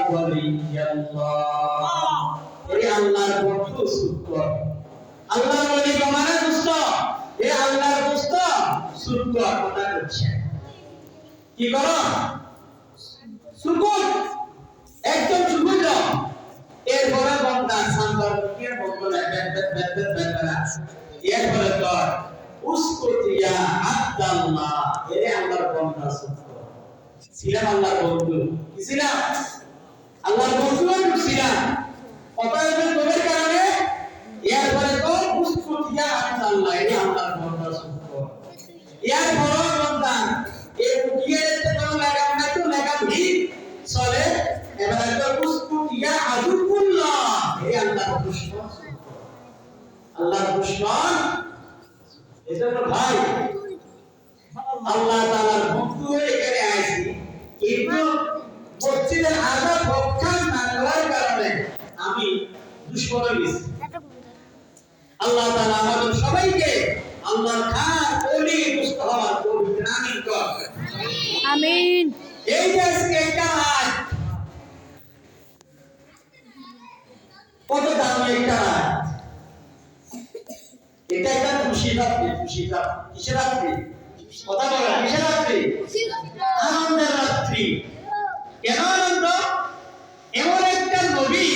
ওয়ালিয়াল্লাহ এই আল্লাহর বন্ধু সুকর আল্লাহর ওলি মানে দুষ্ট এই আল্লাহর দুষ্ট সুকর কথা করছে কি করো সুকুর একদম সুকুর এরপরে বান্দা সান্তরকে বলতে বেদনা এরপরে তো উসকুতিয়া আব্দুল্লাহ এই আল্লাহর বান্দা সুকর ছিলাম আল্লাহর বন্ধু কি ছিলাম আল্লাহর বন্ধু ছিলাম অতএব তোমার কারণে এরপরে তো উসকুতিয়া আব্দুল্লাহ এই আল্লাহর বান্দা সুকর এরপরে বান্দা এই উকিয়েতে তো লাগাম না তো লাগাম হি চলে এবারে তো উসকুতিয়া আব্দুল্লাহ এই আল্লাহর দুশমন আল্লাহর দুশমন এজন্য ভাই আল্লাহ তাআলার বন্ধু হয়ে এখানে আইছি কিন্তু মসজিদের আযাব রক্ষা না করার কারণে আমি দুশমন হয়ে গেছি আল্লাহ তাআলা আমাদের সবাইকে আল্লাহর খাস ওলি মুস্তাফা তৌফিক আমিন কর আমিন এই যে আজকে কাজ কত দামি একটা এটা একটা খুশির রাত্রি কিসের রাত্রি কথা বলো কিসের রাত্রি আনন্দের রাত্রি কেন আনন্দ এমন একটা নবী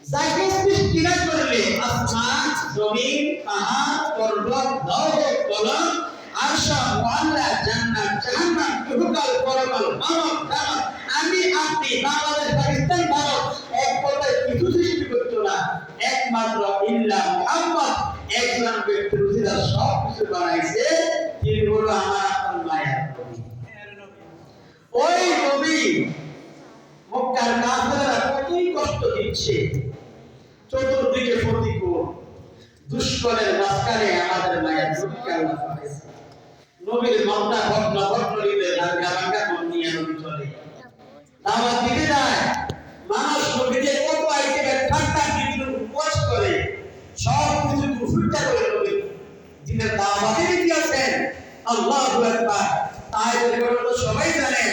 যাকে সৃষ্টি না করলে আসমান জমিন পাহাড় পর্বত নভ কলম আরশ ওয়ালা জান্নাত জাহান্নাম ইহকাল পরকাল মানব দানব আমি আপনি বাংলাদেশ পাকিস্তান ভারত এক কথায় কিছু সৃষ্টি করতো না একমাত্র ইল্লা মুহাম্মদ একজন ব্যক্তির উসিলা সব কিছু বানাইছে তিনি হলো আমার আপনার মায়ার নবী ওই নবী মক্কার কাফেররা কতই কষ্ট দিচ্ছে চতুর্দিকে প্রতিকূল দুষ্করের মাঝখানে আমাদের মায়ের নবীকে আল্লাহ পাঠাইছে নবীর মামলা ঘটনা ঘটনালীদের ভাঙ্গা ভাঙ্গা মন নিয়ে নবী চলে দাওয়াত দিতে যায় মানুষ নবীকে কত আইটেমের ঠাট্টা কিন্তু উপবাস করে সব কিছু কুফরিটা করে নবী দিনের দাওয়াতে দিয়েছেন আল্লাহু আকবার তাই তো সবাই জানেন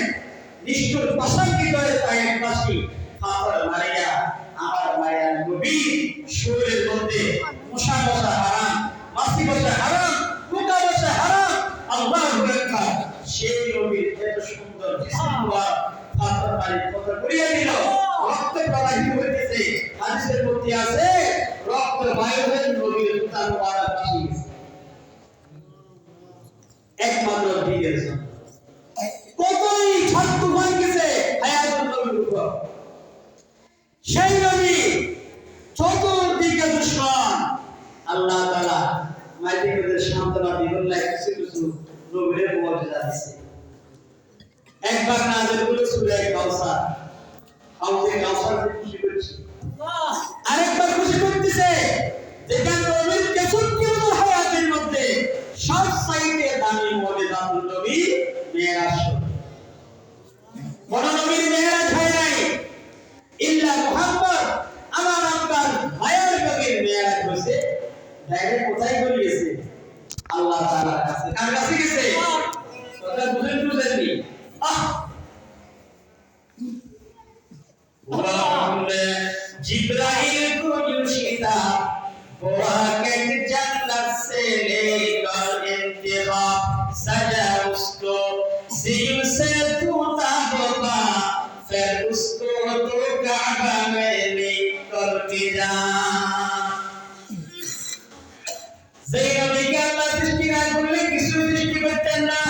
নিষ্ঠুর পাশাঙ্কি করে তাই একবাসী ফাতর মারিয়া আমার মায়ের নবী শরীরের মধ্যে মশা বসা হারাম মাছি বসা হারাম পোকা বসা হারাম আল্লাহু আকবার সেই নবীর এত সুন্দর জিসমওয়ালা ফাতর মারি কথা করিয়া দিল রক্ত প্রবাহিত হইতেছে হাদিসের মধ্যে আছে রক্ত বায়ু হয়ে নবীর উত্তান ওয়ালা পাশি একমাত্র দিনের জন্য কতই ছাত্র হয়ে গেছে হায়াতুল নবীর উপর সেই নবী চতুর্দিকে দুশমন আল্লাহ তাআলা মাইদিনের সান্ত্বনা দিবল্লাহ কিছু কিছু নবীর মুআজিজা দিয়েছে একবার নাযিল হলো সূরা কাউসার হাউজে কাউসার খুশি করছে আরেকবার খুশি করতেছে যেখানে নবীর 63 বছর হায়াতের মধ্যে সব সাইতে দামি মুআজিজাতুল নবী মেরাজ বড় নবীর মেরাজ হয় নাই ইল্লা মুহাম্মদ আমার আপনার মায়ের নবীর মেরাজ হইছে ডাইরেক্ট কোথায় চলে গেছে আল্লাহ তাআলার কাছে কার কাছে গেছে কথা বুঝেননি जिब्राइल को युशिता बुआ के जन्नत से लेकर इंतखाब सजा उसको सीम से टूटा होगा फिर उसको तो काबा में लेकर के जा জৈনবিকে আল্লাহ সৃষ্টি না করলে কিছু সৃষ্টি করতেন না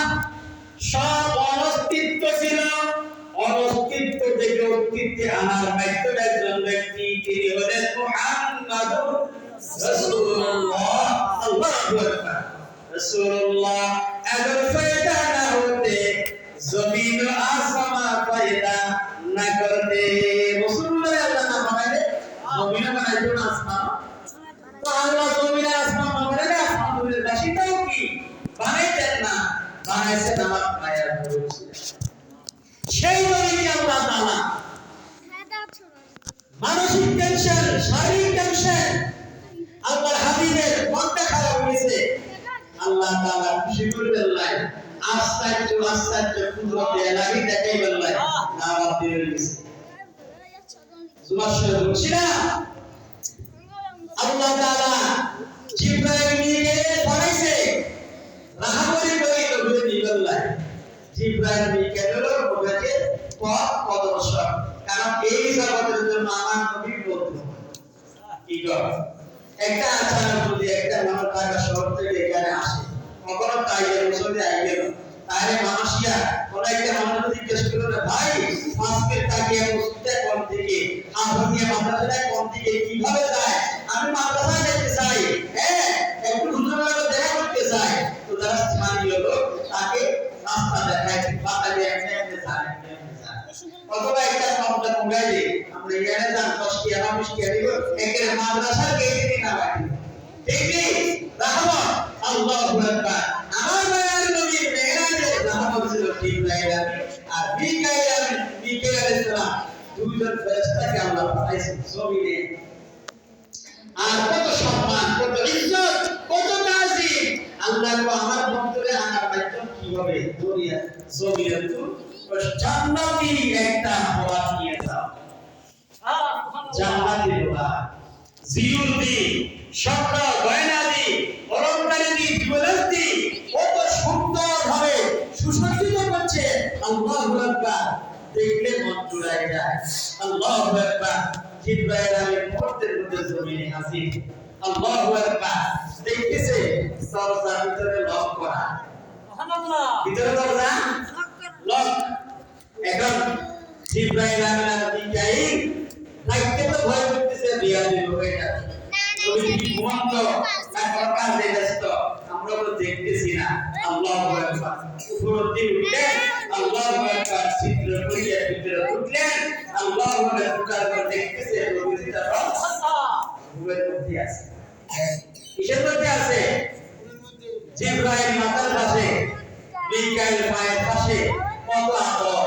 সব অস্তিত্ব ছিল অস্তিত্ব থেকে অস্তিত্বে আনার মাধ্যমে একজন ব্যক্তি তিনি হলেন মুহাম্মাদুর রাসূলুল্লাহ আল্লাহু আকবার রাসূলুল্লাহ अगर पैदा ना होते जमीन आसमां पैदा ना करते रसूलुल्लाह अल्लाह ना बनाए जमीन बनाए तो आसमां तो अल्लाह जमीन आसमां बनाए आसमां বাসিতাও কি বানাইতেন না বানাইছেন আমার মায়ের নবী সেই নবীকে আল্লাহ তাআলা মানসিক টেনশন শারীরিক টেনশন আল্লাহর হাবিবের মনটা খারাপ হয়েছে আল্লাহ তাআলা খুশি করবেন না আশ্চর্য কুদরতে এলাহি দেখাইবেন না দাওয়াত দিয়ে গেছে সুবহানাল্লাহ বলছি না আল্লাহ তাআলা জিবরাইল মিকাইল পাঠাইছে রাহাবরি করে নবীর নিকল্লায় জিবরাইল মিকাইলের নবীকে পথ প্রদর্শক কারণ এই জগতের জন্য আমার নবী বলতো কি করে একটা আচার যদি একটা মানুষ ঢাকা শহর থেকে এখানে আসে কখনো তাইয়ের মুসলিম আইবেন তাহলে মানুষিয়া কোন একটা মানুষ জিজ্ঞেস করলে ভাই মাসকে তাকিয়ে মসজিদে কোন দিকে হাফিয়া মাদ্রাসায় কোন দিকে কিভাবে যায় আমি মাদ্রাসায় যেতে চাই হ্যাঁ একটু হুজুরের দেখা করতে চাই তো যারা স্থানীয় লোক তাকে রাস্তা দেখায় বাতা দিয়ে এমনি যায় অথবা একটা শব্দ মুগাইলে আমরা এখানে যান 10 কি 20 কি দিব একের মাদ্রাসার গেটে না বাকি ঠিক নেই রাহমান আল্লাহু আকবার আমার মায়ের নবী মেরাজে রাহমান ছিল জিবরাইল আর মিকাইল আলাইহিস সালাম দুইজন ফেরেশতাকে আল্লাহ পাঠাইছেন জমিনে আর কত সম্মান কত ইজ্জত কত তাজিম আল্লাহ কো আমার বন্ধুরে আনার মাধ্যম কিভাবে দুনিয়া জমিনে তো জান্নাতি একটা হওয়া নিয়ে যাও জান্নাতি হওয়া জিউর দি স্বর্ণ গয়না দি অলংকারে দি জুয়েলারি কত সুন্দর ভাবে সুসজ্জিত করছে আল্লাহু আকবার দেখলে মন জুড়ায় যায় আল্লাহু আকবার জিবরাইল আলাইহিস মুহূর্তের মধ্যে জমিনে হাজির আল্লাহু আকবার দেখতেছে দরজার ভিতরে লক করা সুবহানাল্লাহ ভিতরে দরজা লক এখন জিবরাইল আলাইহিস মিকাইল লাগতে তো ভয় করতেছে বিয়া দিব এটা নবী কি ঘুমন্ত না সরকার দেয়স্ত আমরা তো দেখতেছি না আল্লাহু আকবার উপর দিয়ে উঠলেন আল্লাহু আকবার চিত্র করিয়া ভিতরে উঠলেন আল্লাহু আকবার দেখতেছে নবীটা ঘুমের মধ্যে আছে কিসের মধ্যে আছে জিবরাইল মাথার পাশে মিকাইল পায়ের পাশে কত আদর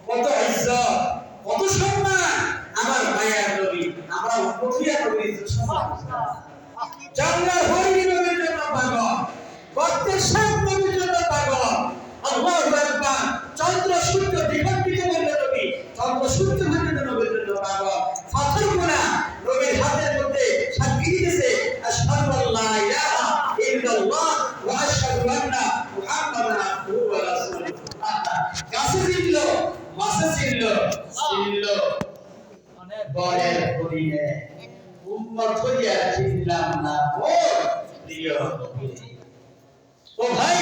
কত ইজ্জত কত সম্মান আমার মায়ের নবী আমরা উম্মতিয়া নবীর সম্মান জান্নাত হরি নবীর জন্য পাগল প্রত্যেক সব নবীর জন্য পাগল আল্লাহু আকবার চন্দ্র সূর্য দিগন্তিত বলল নবী চন্দ্র সূর্য বলল নবীর জন্য পাগল পাথরগুলা নবীর হাতের মধ্যে সাক্ষী দিতেছে আশহাদু আল্লা ইলাহা ইল্লাল্লাহ ওয়া আশহাদু আন্না মুহাম্মাদান আবদুহু ওয়া রাসূলুহু কাছে ছিল মাসে ছিল মানে বরের করিয়ে উম্মত হইয়া চিনলাম না ও প্রিয় নবী ও ভাই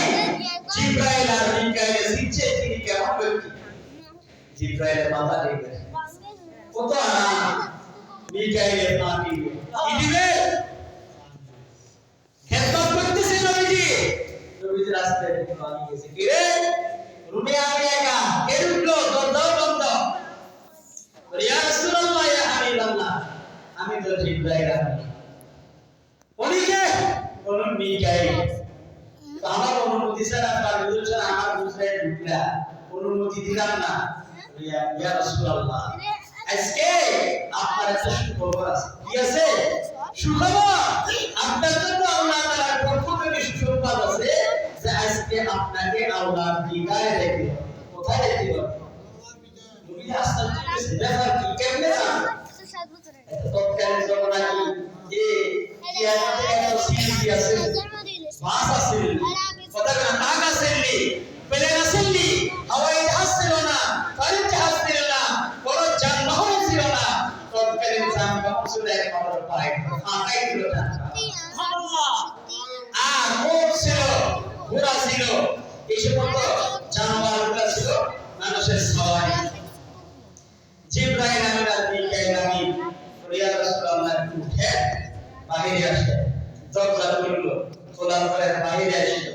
জিবরাইল আর মিকাইল শিখছে তিনি কেমন ব্যক্তি জিবরাইলের মাথা দেখবে কত আরাম মিকাইলের পা দিবে কি দিবে খেদমত করতেছে নবীজি নবীজি রাস্তায় পানি গেছে কি রে রুমে আমি একা কে ঢুকলো দরজা বন্ধ ইয়া রাসূলুল্লাহ ইয়া হাবিবাল্লাহ আমি তো জিবরাইল আমি উনি কে বলুন মিকাইল আমার অনুমতি ছাড়া তার বিরুদ্ধে আমার বুঝাই ঢুকলা অনুমতি দিলাম না ইয়া রাসূলুল্লাহ আজকে আপনার একটা সুখবর আছে কি আছে সুখবর আপনার জন্য আল্লাহ তাআলার পক্ষ থেকে সুসংবাদ আছে যে আজকে আপনাকে আল্লাহ বিদায় রেখে কোথায় রেখে তুমি আস্তে আস্তে দেখা কি কেমনে তৎকালীন জমানা কি যে কিয়ামতে একটা সিঁড়ি আছে বাস আছে কথা না নাক আছে প্লেন আছে হাওয়াই জাহাজ ছিল না গাড়ির জাহাজ ছিল না বড় যানবাহন ছিল না তৎকালীন যানবাহন ছিল একমাত্র পায়ে আঁকাই ছিল না সুবহানাল্লাহ আর মোট ছিল ঘোড়া ছিল এই সমস্ত জানোয়ারগুলো ছিল মানুষের সওয়ারি জিবরাইল আমিন আর মিকাইল আমিন ইয়া রাসূলুল্লাহ উঠে বাইরে আসে দরজা খুলল খোলার পরে বাইরে আসলো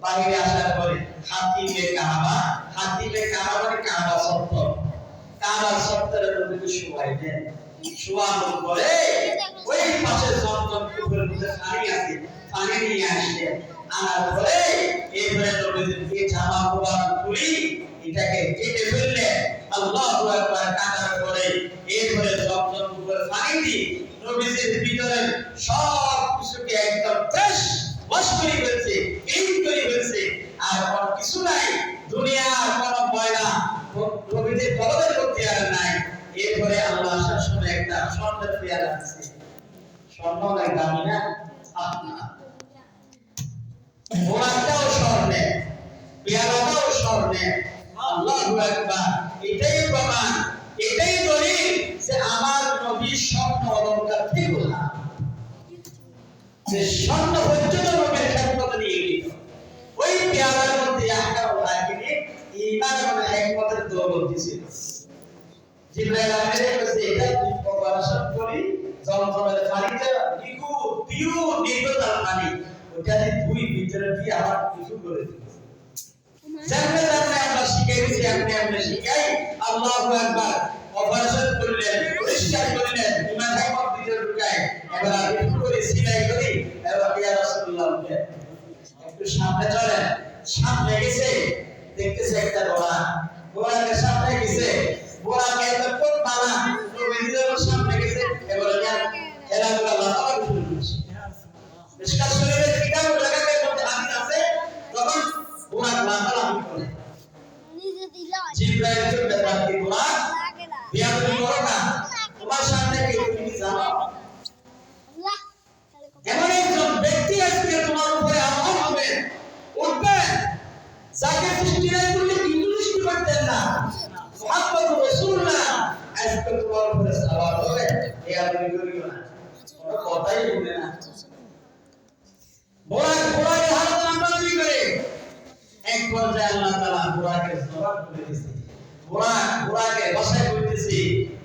বাইরে আসার পরে হাতিমে কাবা মানে কাবা সত্তরের মধ্যে শুয়াইলেন শুয়ানোর পরে ওই পাশে জমজম পুকুরের মধ্যে পানি আছে পানি নিয়ে আসলেন আনার পরে এরপরে নবীজিকে জামা মোবারক খুলি এটাকে কেটে ফেললেন আল্লাহু আকবার কাটার পরে এরপরে জমজম পুকুরের পানি দিয়ে নবীজির ভিতরের সব কিছুকে একদম ফ্রেশ ওয়াশ করে ফেলছে ক্লিন করে ফেলছে আর কোনো কিছু নাই দুনিয়ার কোনো ময়লা নবীজির বদলের করতে আর নাই এরপরে আল্লাহ আসার সময় স্বর্ণের পেয়ালা আছে স্বর্ণ অনেক দামি না বোরাকটাও স্বর্ণের পেয়ালাটাও স্বর্ণের আল্লাহু আকবার এটাই প্রমাণ এটাই দলিল যে আমার নবী স্বর্ণ অলংকার থেকে না যে স্বর্ণ পর্যন্ত নবীর খেদমত নিয়ে গেল ওই পেয়ালার মধ্যে একটা রাখিনি ঈমান এবং হিকমতের দৌলত দিছিল জিবরাইল আলাইহিস কাছে এটা অপারেশন করি জমজমের পানিতে পিওর নির্ভেজাল পানি ওটাতে দুই ভিতরে দিয়ে আবার কিছু করে দিল জানতে জানতে আমরা শিখাইছি আমরা শিখাই আল্লাহু আকবার অপারেশন করলেন পরিষ্কার করলেন ঈমান হিকমত ভিতরে ঢুকায় এবার আমি করে সিলাই করি এবার ইয়া রাসূলুল্লাহ একটু সামনে চলেন সামনে গেছে দেখতেছে একটা ঘোড়াকে সামনে গেছে ঘোড়াকে একটা কোন বানা নবীদের সামনে গেছে এবার এরা আল্লাহ তাআলা শুরু করছে মিশকাত শরীফের কিতাব লাগাতে মধ্যে হাদিস আছে তখন ঘোড়া লাফালাফি করে জিবরাইল এর ব্যাপারে ঘোড়া বিয়াদবি করো না তোমার সামনে কে তুমি জানো এমন একজন ব্যক্তি আজকে তোমার উপরে আমল হবে উঠবে যাকে সৃষ্টির করলে কিন্তু সৃষ্টি করতেন না মুহাম্মদ রাসূলুল্লাহ আজকে তোমার উপরে সাওয়ার হবে এই আপনি করিও না কোনো কথাই বলবে না ঘোড়াকে হাত নামাজি করে এক পর্যায়ে আল্লাহ তাআলা ঘোড়াকে জবাব করে দিয়েছে ঘোড়াকে বসায় বলতেছি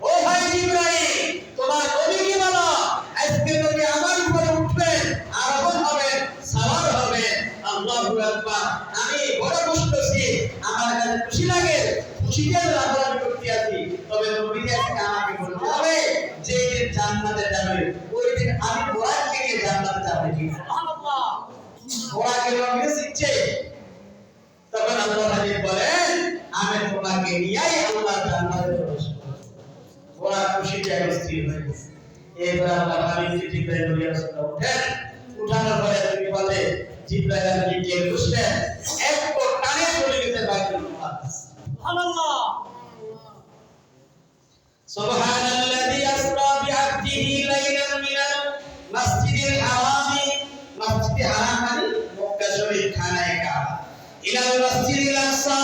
ও ভাই জিবরাইল তোমার নবী কি বলো আজকে নবী আমার উপরে উঠবেন আরোহণ হবে সাওয়ার হবে আল্লাহু আকবার আমি বড় খুশি আমার কাছে খুশি লাগে খুশিতে রাজি করতে আছি তবে নবী আজকে আমাকে বলতে হবে যে জান্নাতে যাবে ওই দিন আমি ঘোড়াকে নিয়ে জান্নাতে যাব কি সুবহানাল্লাহ ঘোড়াকে নবী শিখছে তখন আল্লাহ হাবিব বলেন আমি তোমাকে নিয়েই আল্লাহ জান্নাতে প্রবেশ করব ঘোড়া খুশিতে স্থির হয়ে গেছে এবার আল্লাহ হাবিব জিবরাইল রাসূলুল্লাহ উঠেন উঠানোর পরে তুমি বলে জিবরাইল আলাইহিস কে বসলেন এক টানে চলে গেছে বাইতুল মুকাদ্দাস সুবহানাল্লাহ সুবহানাল্লাযী আসরা বিআবদিহি লাইলান মিনাল মাসজিদিল হারামি মসজিদে হারাম মানে মক্কা শরীফ খানায়ে কাবা ইলাল মাসজিদিল আকসা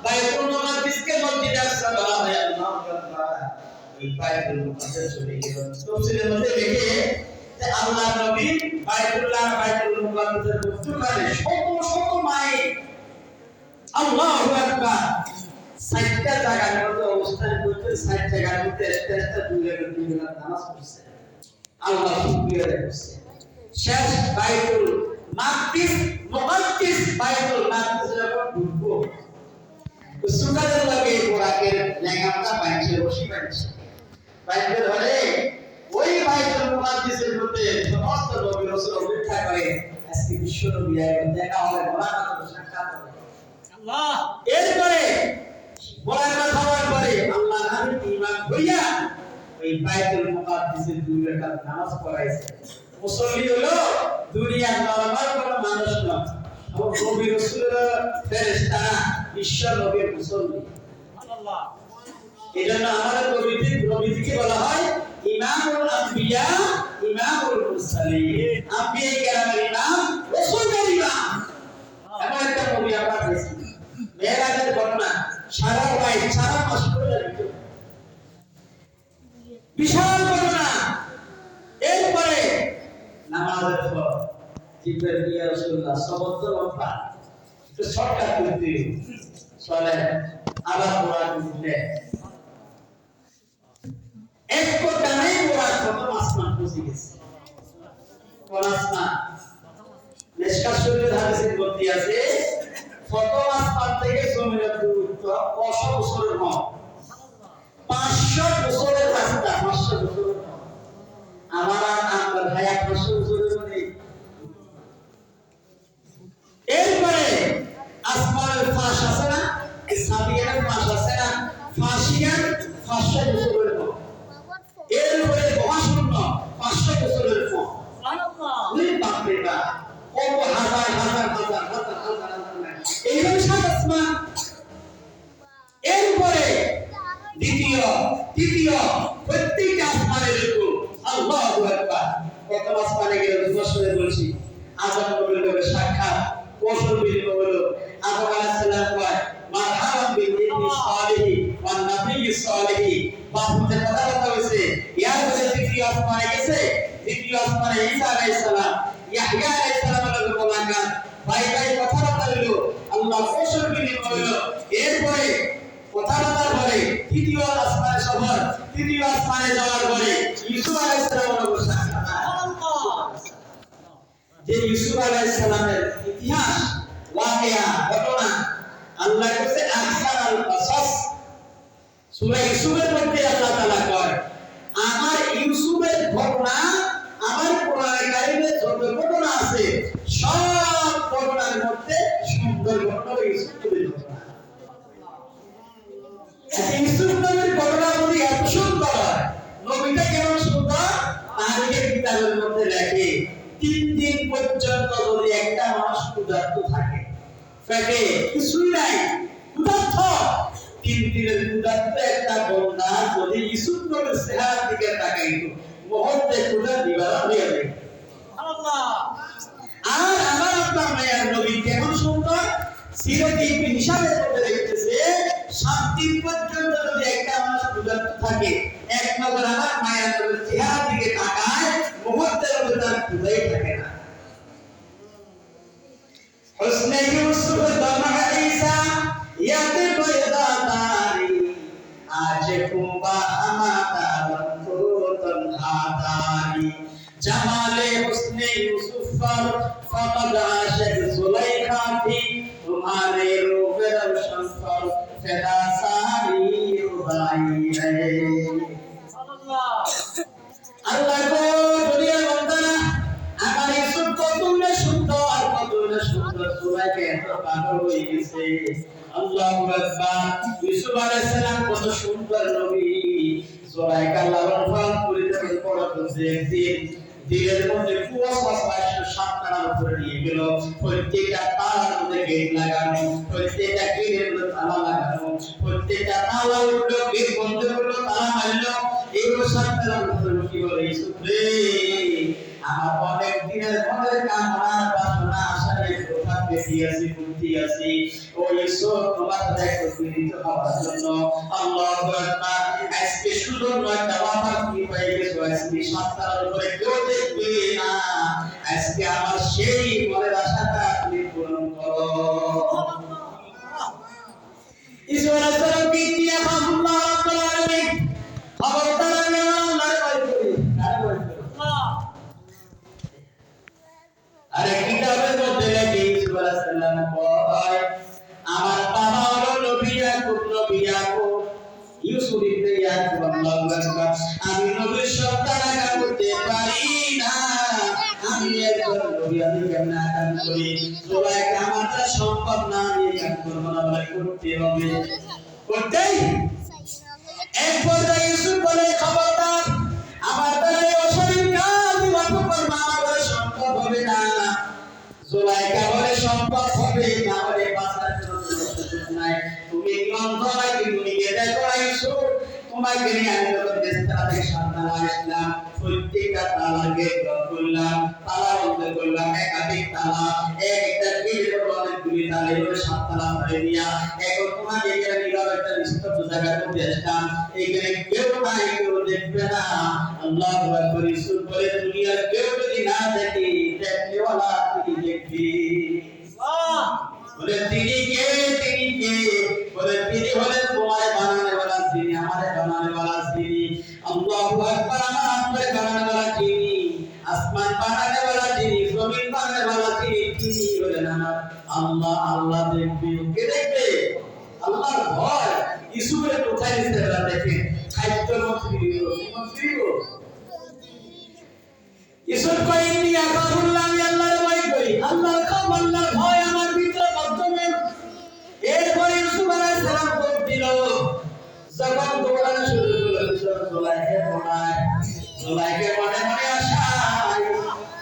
বাইতুল মুকাদ্দাসকে মসজিদে আকসা বলা হয় আল্লাহু আকবার এই বাইতুল মুকাদ্দাস চলে গেল তাফসীরের মধ্যে লেখে যে আল্লাহর নবী বাইতুল মুকাদ্দাসের মধ্যখানে শত মাইল আল্লাহু আকবার 60টা জায়গার মধ্যে অবস্থান করতে 60 জায়গার মধ্যে একটা দূরে নামাজ পড়ছে আল্লাহ শুকরিয়া করছে শেষ বাইতুল মুকাদ্দাস বাইতুল মুকাদ্দাস যখন ঢুকবো সুকাদের লাগে ঘোড়াকে লেঙ্গাটা বাইছে বসি বাইছে ধরে ওই বাইতুল মুকাদ্দাসের মধ্যে সমস্ত নবী রাসূল অপেক্ষা করে আজকে বিশ্ব নবী দেখা হবে মোলাকাত সাক্ষাৎ হবে আল্লাহ এরপরে মোলাকাত হওয়ার পরে আল্লাহ নবী ঈমান হইয়া ওই বাইতুল মুকাদ্দাসের দুই রাকাত নামাজ পড়াইছে মুসল্লি হলো দুনিয়ার নরমাল কোন মানুষ না নবী রাসূলের ফেরেশতারা বিশ্ব নবীর মুসল্লি সুবহানাল্লাহ এজন্য আমাদের নবীকে বলা হয় ইমামুল আম্বিয়া ইমামুল মুরসালিন আম্বিয়া কেরামের ইমাম রাসূলের ইমাম এমন একটা নবী আমরা পেয়েছি মেরাজের ঘটনা সারা মাস ধরে বিশাল ঘটনা এরপরে নামাজের পর জিবরাইল ইয়া রাসূলুল্লাহ সবত লম্বা একটু শর্টকাট করতে চলে আবার কোরআন উঠলে এক কোটানে কোরআন প্রথম আসমান পৌঁছে গেছে কোন আসমান মিশকাত শরীফের হাদিসের মধ্যে আছে প্রথম আসমান থেকে জমিনের দূরত্ব 500 বছরের মত 500 বছরের রাস্তা 500 বছরের আমার আপনার ভাই 500 বছরের মধ্যে এরপরে আসমানের ফাঁস আছে না সাবিয়ানের ফাঁস আছে না ফাঁসিয়ান 500 বছরের মত এরপরে মহাশূন্য 500 বছরের মত সুবহানাল্লাহ ওই বাপরে বাপ কত হাজার এইভাবে সাত আসমান এরপরে দ্বিতীয় তৃতীয় প্রত্যেকটা আসমানের উপর আল্লাহু আকবার। প্রথম আসমানে গেলে দুঃসময় বলছি আদম নবীর লগে সাক্ষাৎ কৌশল বিনিময় হলো। আদম আলাইহিস সালাম কয় মারহাবান বিল সালিহি ওয়ান নাবিয়্যি সালিহি, বাসুতে কথা হইছে। ইয়ার পরে তৃতীয় আসমানে গেছে, তৃতীয় আসমানে ঈসা আলাইহিস সালাম ইয়াহইয়া আলাইহিস সালামের লগে মোলাকাত, ভাই ভাই কথা হইলো, আল্লাহ কৌশল বিনিময় হইলো। এরপরে কথাবার্তার পরে তৃতীয় আসমানে সফর, তৃতীয় আসমানে যাওয়ার পরে ইউসুফ আলাইহিস সালামের লগে সাক্ষাৎ। যে ইউসুফ আলাইহিস সালামের ইতিহাস ওয়াকিয়া ঘটনা আল্লাহ কাছে আহসানুল কসাস, সূরা ইউসুফের মধ্যে আল্লাহ তাআলা কয় আমার ইউসুফের ঘটনা আমার কোরআনে কারিমে যত ঘটনা আছে সব ঘটনার মধ্যে সুন্দর ঘটনা ইউসুফের ঘটনা। ইউসুফ নবীর ঘটনার মধ্যে এত সুন্দর, নবীটা কেমন সুন্দর তারিখের কিতাবের মধ্যে লেখে 3 দিন পর্যন্ত যদি একটা মানুষ ক্ষুধার্ত থাকে, পেটে কিছুই নাই, ক্ষুধার্ত, 3 দিনের ক্ষুধার্ত একটা বান্দা যদি ইউসুফ নবীর চেহারার দিকে তাকাইতো মুহূর্তে ক্ষুধা নিবারণ হয়ে যাবে। আল্লাহ আর আমার আপনার মায়ের নবী কেমন সুন্দর, সিরাত ইবনে হিশামের মধ্যে লিখতেছে 7 দিন পর্যন্ত যদি একটা মানুষ ক্ষুধার্ত থাকে এক নজর আমার মায়ের নবীর চেহারার দিকে তাকায় মুহূর্তের মধ্যে তার ক্ষুধাই থাকে না। হুসনে ইউসুফ দমা ঈসা ইয়াতে বয়দা তারি আজ কুবা আমাতা বন্ধু তনহা তারি জামালে হুসনে ইউসুফ पर फकद आशिक जुलेखा थी तुम्हारे रूप रोशन पर फिदा सारी रुबाई है। अल्लाह को दुनिया बंदना আমার ইউসুফ কতটা সুন্দর, কতটা সুন্দর, সুরাকে এত পাগল হয়ে গেছে। আল্লাহু আকবার। ইউসুফ আলাইহিস সালাম কত সুন্দর নবী, সুরাকে লালন পালন করিতে পড়তে দেখতেন। দিলের মধ্যে কুয়াশা সাতটার উপরে নিয়ে গেল, প্রত্যেকটা তালার মধ্যে গেট লাগানো, প্রত্যেকটা গেটের মধ্যে তালা লাগানো, প্রত্যেকটা তালা উঠলো, গেট বন্ধ করলো, তালা মারলো, এগুলো সাতটার উপরে কি বলে ইউসুফ রে আমার অনেক দিনের মনের কামনা বাসনা আশায় কোথা পেতে আসি বুদ্ধি আসি ও ইউসুফ তোমার দেখো পীড়িত হওয়ার জন্য। আল্লাহু আকবার। আজকে শুধু নয় দাওয়াত কি পাই গেছো, আজকে সাতটার উপরে কেউ দেখবে না, আজকে আমার সেই মনের আশাটা তুমি পূরণ করো। ইসু আলাইহিস সালাম কি দিয়া আল্লাহ রাব্বুল আলামিন খবরদার আমি আল্লাহর ভয় করি, কার ভয় করি? আরে কিতাবের মধ্যে লেখে ইসু আলাইহিস সালাম কয় আমার বাবা হলো নবী ইয়াকুব, নবী ইয়াকুব ইউসুফ ইবনে ইয়াকুব। আল্লাহু আকবার। আমি নবীর সন্তান আকার করতে পারি না, আমি একজন নবী, আমি কেমন আকার করি? সবাই আমার দ্বারা সম্ভব না, আমি কাজ করব না, বলে করতে হবে, করতেই। এক পর্যায়ে ইউসুফ বলে খবরদার আমার দ্বারা অশরীর কাজ করব না, আমার দ্বারা সম্ভব হবে না। জুলাইকা বলে সম্ভব হবে না, বলে বাঁচার জন্য নাই, তুমি অন্ধ নাকি তুমি দেখো ইউসুফ তোমাকে নিয়ে আমি যখন দেশটা থেকে সাবধান আসলাম প্রত্যেকটা তালা গেট করলাম, তালা বন্ধ করলাম, একাধিক তালা, একটা গেটের অনেকগুলি তালা, এভাবে 7 তালা ধরে দিয়া এখন তোমাকে এখানে নীরব একটা নিস্তব্ধ জায়গার মধ্যে আসলাম, এখানে কেউ নাই, কেউ দেখবে না। আল্লাহু আকবার। ইউসুফ বলে দুনিয়ার কেউ যদি না দেখে দেখলেওয়ালা তিনি দেখবে। বলে তিনি কে, তিনি কে? বলে তিনি হলেন তোমায় বানানে वाला তিনি, আমারে বানানে वाला তিনি। আল্লাহু আকবার। আমার আপনারে বানানে वाला তিনি, আসমান বানানে वाला তিনি, জমিন বানানে वाला তিনি, তিনি হলেন আমার আল্লাহ। আল্লাহ দেখবে, কে দেখবে? আল্লাহর ভয় ইউসুফের কোথায় নিতে গেল দেখেন, খাদ্য মন্ত্রী মন্ত্রী ইউসুফ কই ইন্নী আখাফুল্লাহ, আমি আল্লাহর ভয় করি, আল্লাহর খাম, আল্লাহর ভয় আমার ভিতরে বর্তমান। এরপরে ইউসুফ আলাইহিস সালাম দৌড় দিল, যখন দৌড়ানো শুরু করলো জুলাইকে পড়ায়, জুলাইকে মনে মনে আশায়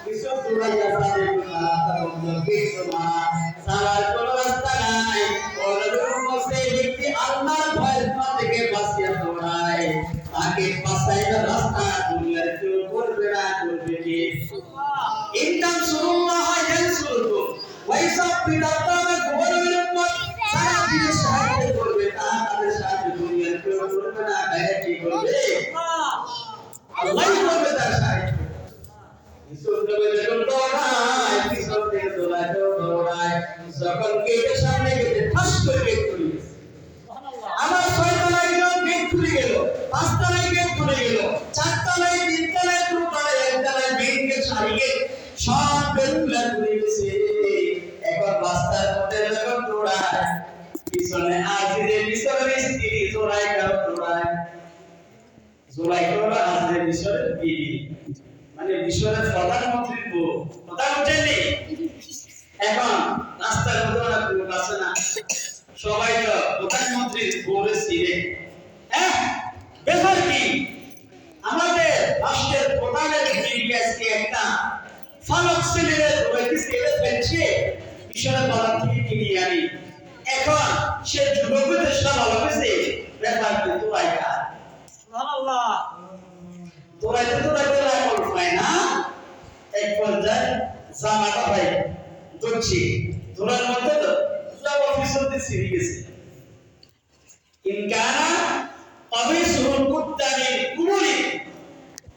ইউসুফ দৌড়াইয়া সারে মাথা বন্ধ কিছু মা সারার কোনো রাস্তা নাই, ওরকম সেই ব্যক্তি আল্লাহর ভয়ের থেকে বাঁচিয়ে দৌড়ায়। আমাকে বাঁচাইবার রাস্তা দুনিয়ার কেউ করবে না, করবে কে? ইনকাম সুরুল্লাহ ইয়ানসুরকুম ওয়া ইসাব্বিত আতামাকুম ওয়া ইউরকুম সারা দিনে সাহায্য করবে, তাদের সাহায্য দুনিয়ার কেউ করবে না, গায়ে কি করবে? আল্লাহই করবে তার সাহায্য। ইসুর নবী যখন দৌড়ায়, পিছন থেকে দৌড়ায়, যখন গেটের সামনে গেছে ঠাস করে গেট খুলে গেছে। আমার ৬ তলায় গেট খুলে গেল, ৫ তলায় গেট খুলে গেল, ৪ তলায়, ৩ তলায়, ২ তলায়, ১ তলায় মেইন গেট সারি গেট সব গেটগুলো খুলে গেছে। এখন রাস্তার মধ্যে যখন দৌড়ায়, পিছনে আজিজের পিছনে স্ত্রী জোড়ায় দৌড়ায়। জোড়ায় আজিজের পিছনে বিবি, মানে মিশরের প্রধানমন্ত্রীর বউ, কথা বুঝেননি? এখন রাস্তার মধ্যে লোক আছে না, সবাই তো প্রধানমন্ত্রীর বউরে চিনে। ব্যাপার কি? আমাদের রাষ্ট্রের প্রধানের বিবিকে আজকে একটা ফালক ছেলেরে ধরেছে, এটা ফেলছে মিশরের বাজার থেকে কিনে আনি। এখন সে যুবকদের সারা হয়েছে ব্যাপার কিন্তু আইকা সুবহানাল্লাহ তোরাইতে রাখল পায় না। এক পর্যায়ে জামাটা ভাই ধরছি, ধরার মধ্যে তো সব অফিসারদের ছিঁড়ে গেছে। ইনকানা অবিসুল কুত্তানির কুমুরি,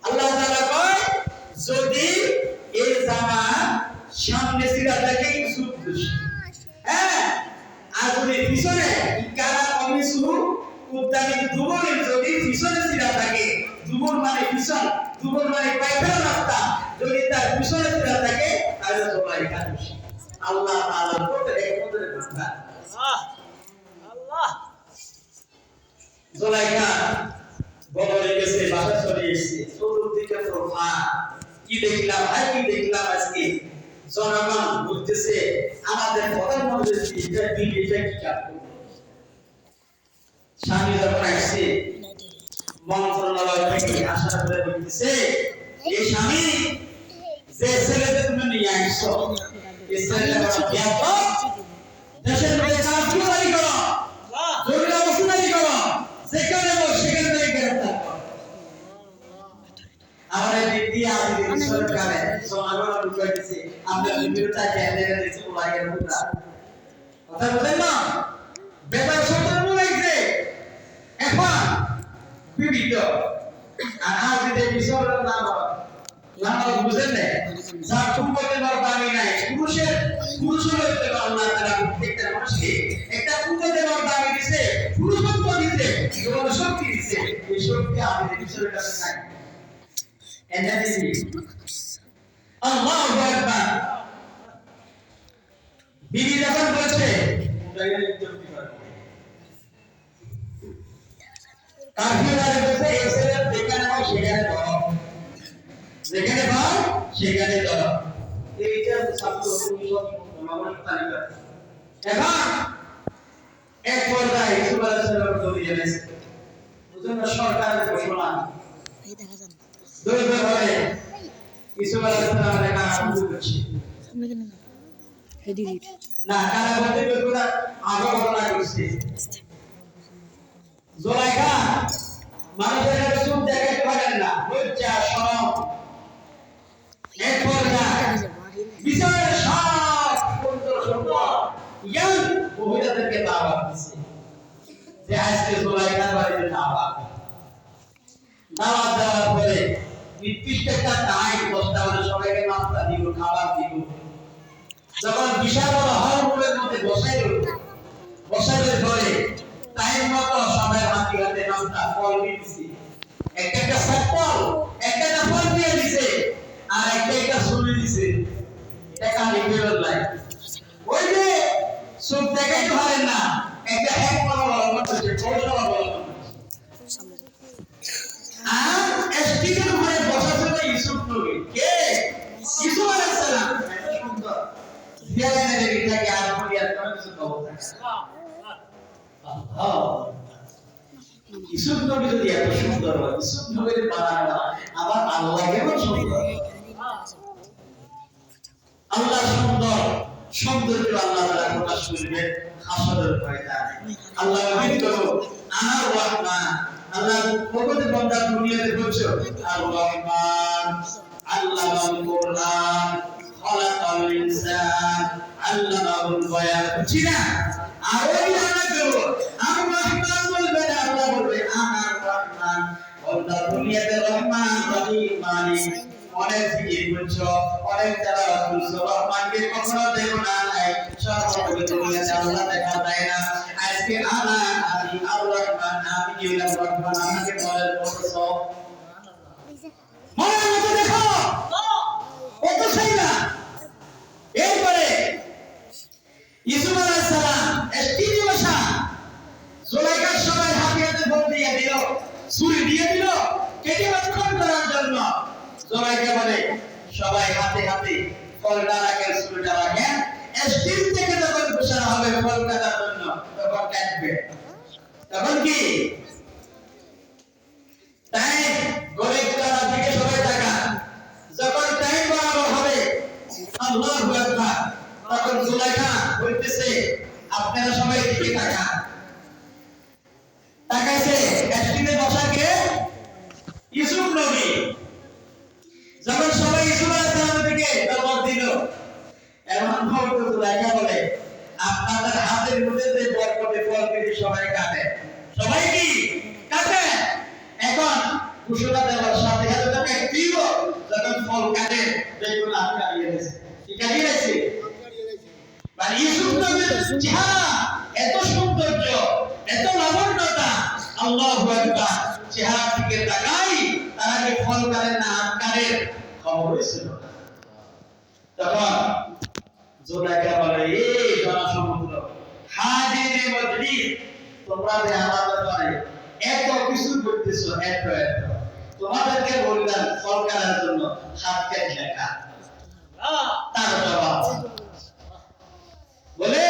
আল্লাহ তাআলা কয় যদি এই জামা সামনে ছিঁড়া থাকে ইউসুফ দোষী, আর যদি পিছনে ইনকানা অবিসুল কুত্তানির কুমুরি, যদি পিছনে ছিঁড়া থাকে, দুবুর মানে পিছন, দুবুর মানে পায়খানা রাস্তা, যদি তার পিছনে ছিঁড়া থাকে তাহলে সবাই দোষী। আল্লাহ তাআলার উপরে একমাত্র বান্দা আল্লাহ। জুলাইখা বদলে গেছে, বাসা চলে এসেছে, চতুর্দিকে প্রমাণ। কি দেখলাম কি দেখলাম আজকে জনগণ বলতেছে আমাদের প্রধানমন্ত্রী বিবিটা কি কাজ করবে। স্বামী যখন আসছে মন্ত্রণালয় থেকে আসার পরে বলতেছে, এই স্বামী যে ছেলেদের তুমি নিয়ে আসছো, এই ছেলেটা বড় ব্যাপক, দেশের মধ্যে কাজগুলি করো, জরুরি অবস্থায় করো, সেখানে সেখানে থেকে গ্রেফতার করো। আমাদের দিদি আমাদের সরকারে সমাগম করেছে, আমরা বিরোধিতা কেন্দ্রে দিয়েছি ওলাইয়ের মুদ্রা। কথা বলেন না, বেতার সরকার বলেছে এখন বিবিধ আর আজকে বিষয়ের নাম বুঝেন না, যার সম্পর্কে দামি নাই, পুরুষের হইতে আল্লাহ তাআলা প্রত্যেকটা মানুষকে একটা কুকুরের দামি দিয়েছে, পুরুষত্ব দিয়েছে, জীবন শক্তি দিয়েছে। এই শক্তি আমাদের বিষয়ের কাছে নাই। এনার্জি আল্লাহু আকবার। বিবি যখন বলছে কাফিররা বলছে এই ছেলে যেখানে হয় সেখানে দাও, যেখানে পাও সেখানে দাও। এইটা ছাত্র পরিষদ মামলার তালিকা। এখন এক পর্যায়ে ইসুফ আলাইহিস সালাম জড়িয়ে গেছে, বুঝুন সরকারের ঘোষণা দৈব হয় ইসুফ আলাইহিস সালামের কাছে শুরু করছে না, কারা বলতে বেগুনা আগে ঘটনা করছে। জুলাইখা মানুষের কাছে সুখ দেখাতে পারেন না, লজ্জা শরম। এক পর্যায়ে বিচারের সব সুন্দর সুন্দর ইয়াং মহিলাদেরকে দাওয়াত দিচ্ছে যে আজকে জুলাইখার বাড়িতে দাওয়াত দেওয়ার পরে নির্দিষ্ট একটা টাইম 10টা বাজে সবাইকে নাস্তা দিব, খাবার দিব। যখন বিশাল বড় হলরুমের মধ্যে বসাইলে পরে টাইম মতো সবাই হাতে হাতে নাস্তা ফল দিয়েছি, একটা ফল একটা ফল দিয়ে দিছে আর একটা শুনে দিছে। এটা কানে বেরোল নাই, ওই যে সুখ দেখাইতে পারেন না, একটা এক বড় করতেছে, পৌরসভা বড় আর স্টিকের উপরে বসার জন্য ইউসুফ নবী কে ইউসুফ আলাইহিস সালাম। এটা সুন্দর দেয়ালের এটাকে আর বলিয়ার কোনো কিছু কবর থাকে আল্লাহ। ইউসুফ নবী যদি এত সুন্দর হয়, ইউসুফ নবীর বানানো আবার আল্লাহ কেমন সুন্দর। আল্লাহ সুন্দর, সৌন্দর্য আল্লাহ তাআলা প্রকাশ করবে হাসরের ময়দানে। আল্লাহ বলেন আনার ওয়াহমান, আল্লাহ প্রকৃত বান্দা দুনিয়াতে বলছো আর রহমান আল্লামাল কোরআন খালাকাল ইনসান আল্লামাল বায়ান বুঝছি না আর ওই আমরা করব আর রহমান বলবে না আল্লাহ বলবে আমার রহমান আল্লাহ দুনিয়াতে রহমান রহিম মালিক অনেক জিকির করছো অনেক তেলাওয়াত করছো রহমানকে কখনো দেখো না নাই সর্বপ্রথম দুনিয়াতে আল্লাহ দেখা যায় না আজকে আমি আর রহমান আমি কি হলাম রহমান আমাকে বলেন বলছো মনের মতো দেখো কত সেই না এরপরে ইসুফ আলাইহিস সালাম স্টিজে বসা জুলাইখার সবাই হাতিয়াতে বল দিয়ে দিল ছুরি দিয়ে দিল কেটে রক্ষণ করার জন্য জুলাইখা বলে সবাই হাতে হাতে ফলটা রাখেন ছুরিটা রাখেন স্টিজ থেকে যখন বসা হবে ফল কাটার জন্য তখন কাটবে তখন কি তাই গরিব তারা দিকে সবাই টাকা যখন টাইম বরাবর হবে আল্লাহু আকবার তখন জুলাইখা বলতেছে আপনারা সবাই দিকে টাকা তাকাইছে স্টিজে বসা কে ইউসুফ নবী যখন সবাই ইউসুফ আলাইহিস সালামের দিকে তওবা দিল এমন ভাবে জুলাইখা বলে আপনাদের হাতের মধ্যে যে বরকতে ফল কেটে সবাই কাটে সবাই কি কাটে এখন ঘোষণা দেওয়ার সাথে সাথে তাকে দিব যখন ফল কাটে দেখুন আপনি কাটিয়ে গেছে কি কাটিয়ে গেছে মানে ইউসুফ নবীর চেহারা এত সৌন্দর্য এত লাবণ্যতা আল্লাহু আকবার চেহারা থেকে তাকাই তারা যে ফল কাটেন না আম কাটেন খবর ছিল তখন জুলাইখা বলে এই জনসমুদ্র হাজিরে মজলিস তোমরা যে আমার ব্যাপারে এত কিছু করতেছো এত তোমাদেরকে বললাম ফল কাটার জন্য হাত কেটে দেখা তার জবাব বলে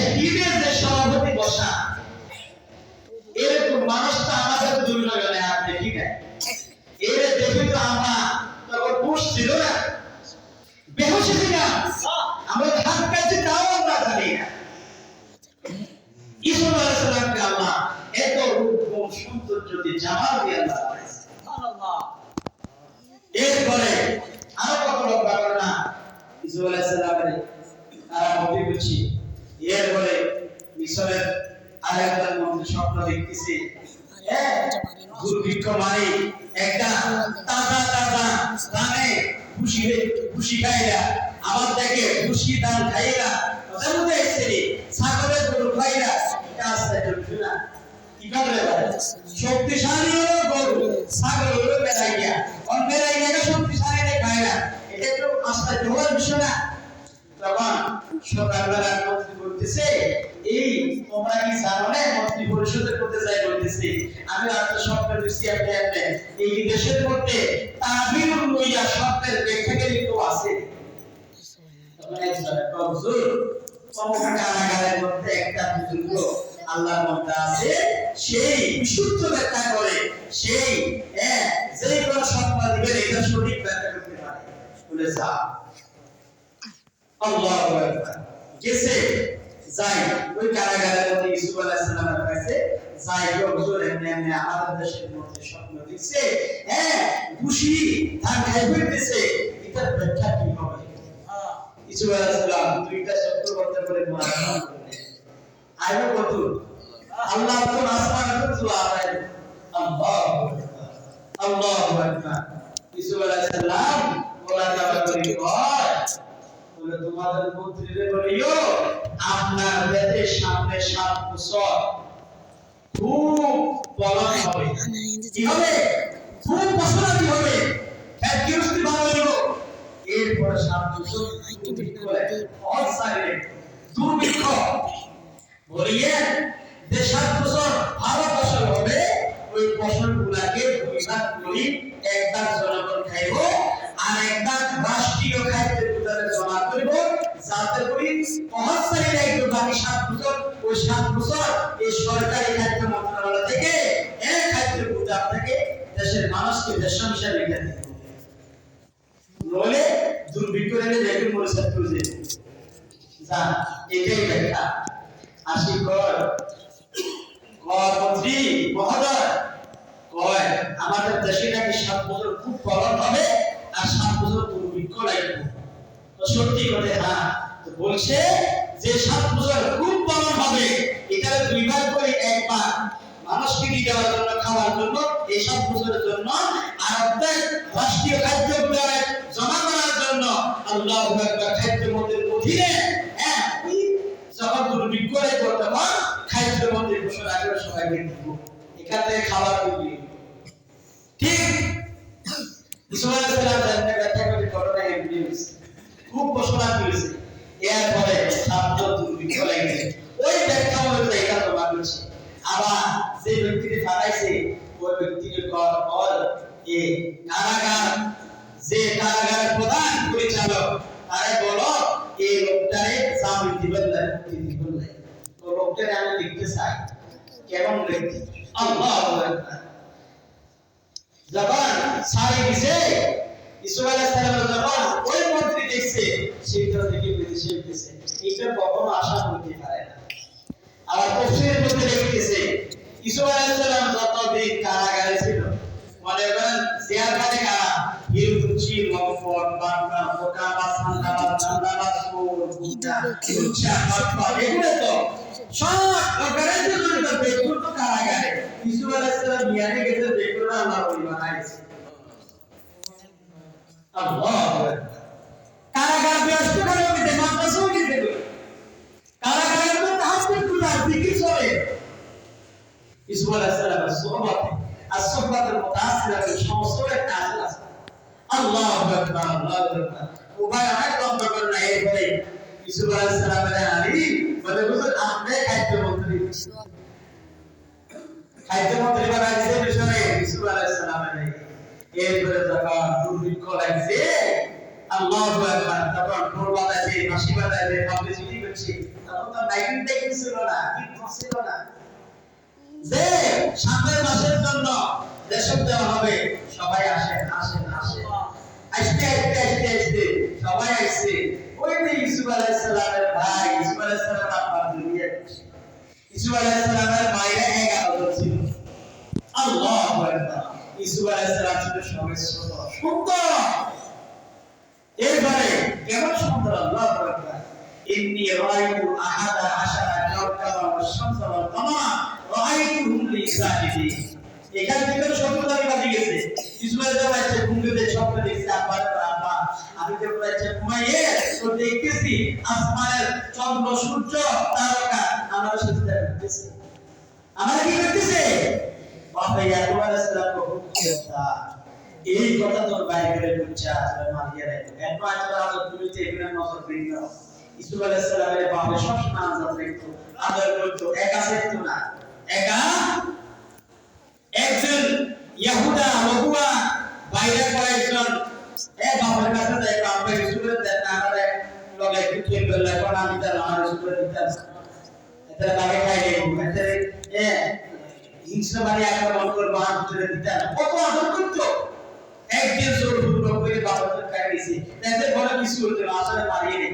স্টিভের যে সভাপতি বসা এরকম মানুষটা আমাদের দুর্যোগনে আর দেখি না এর দেখি তো আমরা তখন হুঁশ ছিল না বেহুশ ছিলাম আমরা হাত কাটছি তাও আমরা জানি না ইসুফ আলাইহিস সালামকে আল্লাহ এত রূপ সৌন্দর্য দিয়ে জামাল দিয়ে আল্লাহ সুবহানাল্লাহ এরপরে আরো কত লোক ঘটনা ইসুফ আলাইহিস সালামের তারা মধ্যে বুঝি এরপরে মিশরের আরেকজন মন্ত্রী স্বপ্ন দেখতেছে দুর্ভিক্ষ মারি একটা তাজা তাজা ধানে খুশি খাইরা আবার দেখে খুশি ধান খাইরা ওদের মধ্যে এসেছে ছাগলের গরু খাইরা কাজটা চলছে না কি করে শক্তিশালী হলো গরু ছাগল হলো বেড়াইয়া অন বেড়াইয়া শক্তিশালী খাইরা এটা তো আস্থায় হওয়ার বিষয় না তখন সকালবেলা মন্ত্রী বলতেছে এই তোমরা কি জানো না মন্ত্রী পরিষদে করতে চাই বলতেছি আমি আপনার স্বপ্ন দেখছি আপনি এই দেশের মধ্যে তাবিরুল লইয়া স্বপ্নের ব্যাখ্যাকে লিখতে আছে তখন একজন কবজুর কারাগারের মধ্যে একটা বুজুর্গ আল্লাহর মধ্যে আছে সেই বিশুদ্ধ ব্যাখ্যা করে সেই যে কোন স্বপ্ন দিবেন এটা সঠিক ব্যাখ্যা করতে পারে বলে যা আল্লাহু আকবার গেছে যাই ওই কারাগারের মধ্যে ইউসুফ আলাইহিস সালামের কাছে যাই হুজুর এমনি আমাদের দেশের মধ্যে স্বপ্ন দেখছে খুশি ধান খাই হইতেছে এটার ব্যাখ্যা কি হবে ইউসুফ আলাইহিস সালাম দুইটা শব্দ বলতে করে মারা করলেন আইবো কত আল্লাহ তো আসমান তো সুবহান আল্লাহু আকবার আল্লাহু আকবার ইউসুফ আলাইহিস সালাম বলা যাবে বলে তোমাদের মন্ত্রীরে বলিও আপনার দেশের সামনে 7 বছর খুব বলন হবে কি হবে খুব বছরাদি হবে এক গৃহস্থী ভালো হইব এরপর 7 বছর অসাইলেন্ট দুর্ভিক্ষ বলিয়ে যে 7 বছর ভালো ফসল হবে ওই ফসলগুলোকে দুই ভাগ করি এক ভাগ জনগণ খাইব আর এক ভাগ রাষ্ট্রীয় খাদ্যের ভিতরে জমা করব যাতে করি অহস্যারীরা একটু বাকি 7 বছর ওই 7 বছর এই সরকারি খাদ্য মন্ত্রণালয় থেকে এক খাদ্যের গুদাম থেকে দেশের মানুষকে দেশ সংসার রেখে দিতে নলে দুর্ভিক্ষ রেখে দেখুন পরিষ্কার করে দিতে যা এটাই ব্যাখ্যা আসি কর মন্ত্রী মহোদয় কয় আমাদের দেশে নাকি 7 বছর খুব ফলন হবে আর 7 বছর দুর্ভিক্ষ লাগবে। তো সত্যি কথা হ্যাঁ, তো বলছে যে 7 বছর খুব ফলন হবে, এটা দুইবার করে একবার মানুষকে দিয়ে দেওয়ার জন্য, খাওয়ার জন্য, এই 7 বছরের জন্য, আর অর্ধেক রাষ্ট্রীয় খাদ্য উদ্যানে জমা করার জন্য। আল্লাহু আকবার। খাদ্য মন্দির অধীনে হ্যাঁ যখন দুর্ভিক্ষ করতে হয় খাদ্য মন্দির ঘোষণা করে সবাইকে দিব, এখান থেকে খাবার দিবি। ঠিক ইসমাইল আলাইহিস সালাম জানতে ব্যাখ্যা করে ঘটনা এমনিস খুব ঘোষণা করেছে, এরপরে ছাত্র দুর্ভিক্ষ লাগে ওই ব্যাখ্যা অনুযায়ী এটা তোমা করছে। আবার যে ব্যক্তিকে ফাটাইছে ওই ব্যক্তিকে কর এ কারাগার, যে কারাগারের প্রধান পরিচালক তারে বলো এই লোকটারে জামিন দিবেন না, মুক্তি দিবেন না। তো লোকটারে আমি দেখতে চাই কেমন ব্যক্তি। আল্লাহু আকবার। যখন সারি দিছে ইসমাইল আলাইহিস সালাম যখন ওই মন্ত্রী দেখছে সেটা দেখে বিদেশে গেছে, এটা কখনো আশা করতে পারে না। আবার তফসিরের মধ্যে লিখতেছে ইসমাইল আলাইহিস সালাম যতদিন কারাগারে ছিল, মনে করেন জেলখানে কারা হিরুচি মফর বাংলা ফোকা বাসান্দা বাসান্দা সুর বুটা উচ্চা বাবা এগুলো তো সব কারাগারে জড়িত ব্যক্তি তো কারাগারে। ইসমাইল আলাইহিস সালাম মিয়ানে গেছে দেখুন আল্লাহ বলি বানাইছে। আল্লাহু আকবার। কারাগার ব্যস্ত করে দিতে মাদ্রাসা দিতে কারাগারের মধ্যে হাসতে খুলা জিকির চলে। ইসমাইল আলাইহিস সালামের সুহবত আর সুহবতের মুতাসিরা সমস্ত কাজ আছে। আল্লাহু আকবার। আল্লাহু আকবার। উভয় অনেক লম্বা করে না এরপরে ইসমাইল আলাইহিস সালামের আলী বলে হুজুর আপনি খাদ্য মন্ত্রী, খাদ্য মন্ত্রী বানাইছে মিশরে ইসমাইল আলাইহিস সালামের। এরপরে যখন দুর্ভিক্ষ লাগছে আল্লাহু আকবার, তখন ঢোল বাজাইছে, বাঁশি বাজাইছে, পাবলিসিটি করছে, তখন তো মাইকিং টাইকিং ছিল না, কি ছিল না, যে সামনের মাসের জন্য দেশক দেওয়া হবে, সবাই আসেন আসেন আসেন, আসতে আসতে আসতে আসতে সবাই আসছে। ওই যে ইউসুফ আলাইহিস সালামের ভাই, ইউসুফ আলাইহিস সালামের আব্বা দুনিয়া, ইউসুফ আলাইহিস সালামের মায়েরা 11 জন ছিল। আল্লাহু আকবার। ইউসুফ আলাইহিস সালাম ছিল সবাই সুন্দর। এবারে কেমন সুন্দর, আল্লাহু আকবার। ইন্নী রাআইতু আহাদা আশারা কাওকাবা ওয়াশ শামসা ওয়াল কামারা রাআইতুহুম লিসাজিদিন। এখান থেকে সত্যতাই বাজি গেছে। ইসমাইল যাওয়াইছে ঘুমতে স্বপ্ন দেখছে, আব্বা আব্বা আমি যে বলেছে ঘুমাইয়ে তো দেখতেছি আসমানের চন্দ্র সূর্য তারকা আমার সাথে দেখতেছে, আমার কি করতেছে বাবা ইয়াকুব আলাইহিস সালাম কো হুকুমতা। এই কথা তোর বাইরে বুঝছা আসলে মারিয়া রাখো এত আচরণ আদর তুলিতে এখানে নজর দিন না। ইসুফ আলাইহিস সালামের বাবা সব সময় আদর রাখতো, আদর করতো, একা থাকতো না। একা একজন ইহুদা মহুয়া বাইরে কয়েকজন বাবার কাছে যায়, বাবা ইসুফের দেন না করে লগে একটু খেলবে লাগো না, আমি তার আমার ইসুফের দিতাম এটা লাগে খাইলে এটা হিংসা বাড়ি আক্রমণ করবো, হাত ধরে দিতাম, কত আদর করতো। একদিন জোর ফুটবল করে বাবাকে খাই দিয়েছে, তাদের বড় কিছু হতো না, আসলে মারিয়ে নেই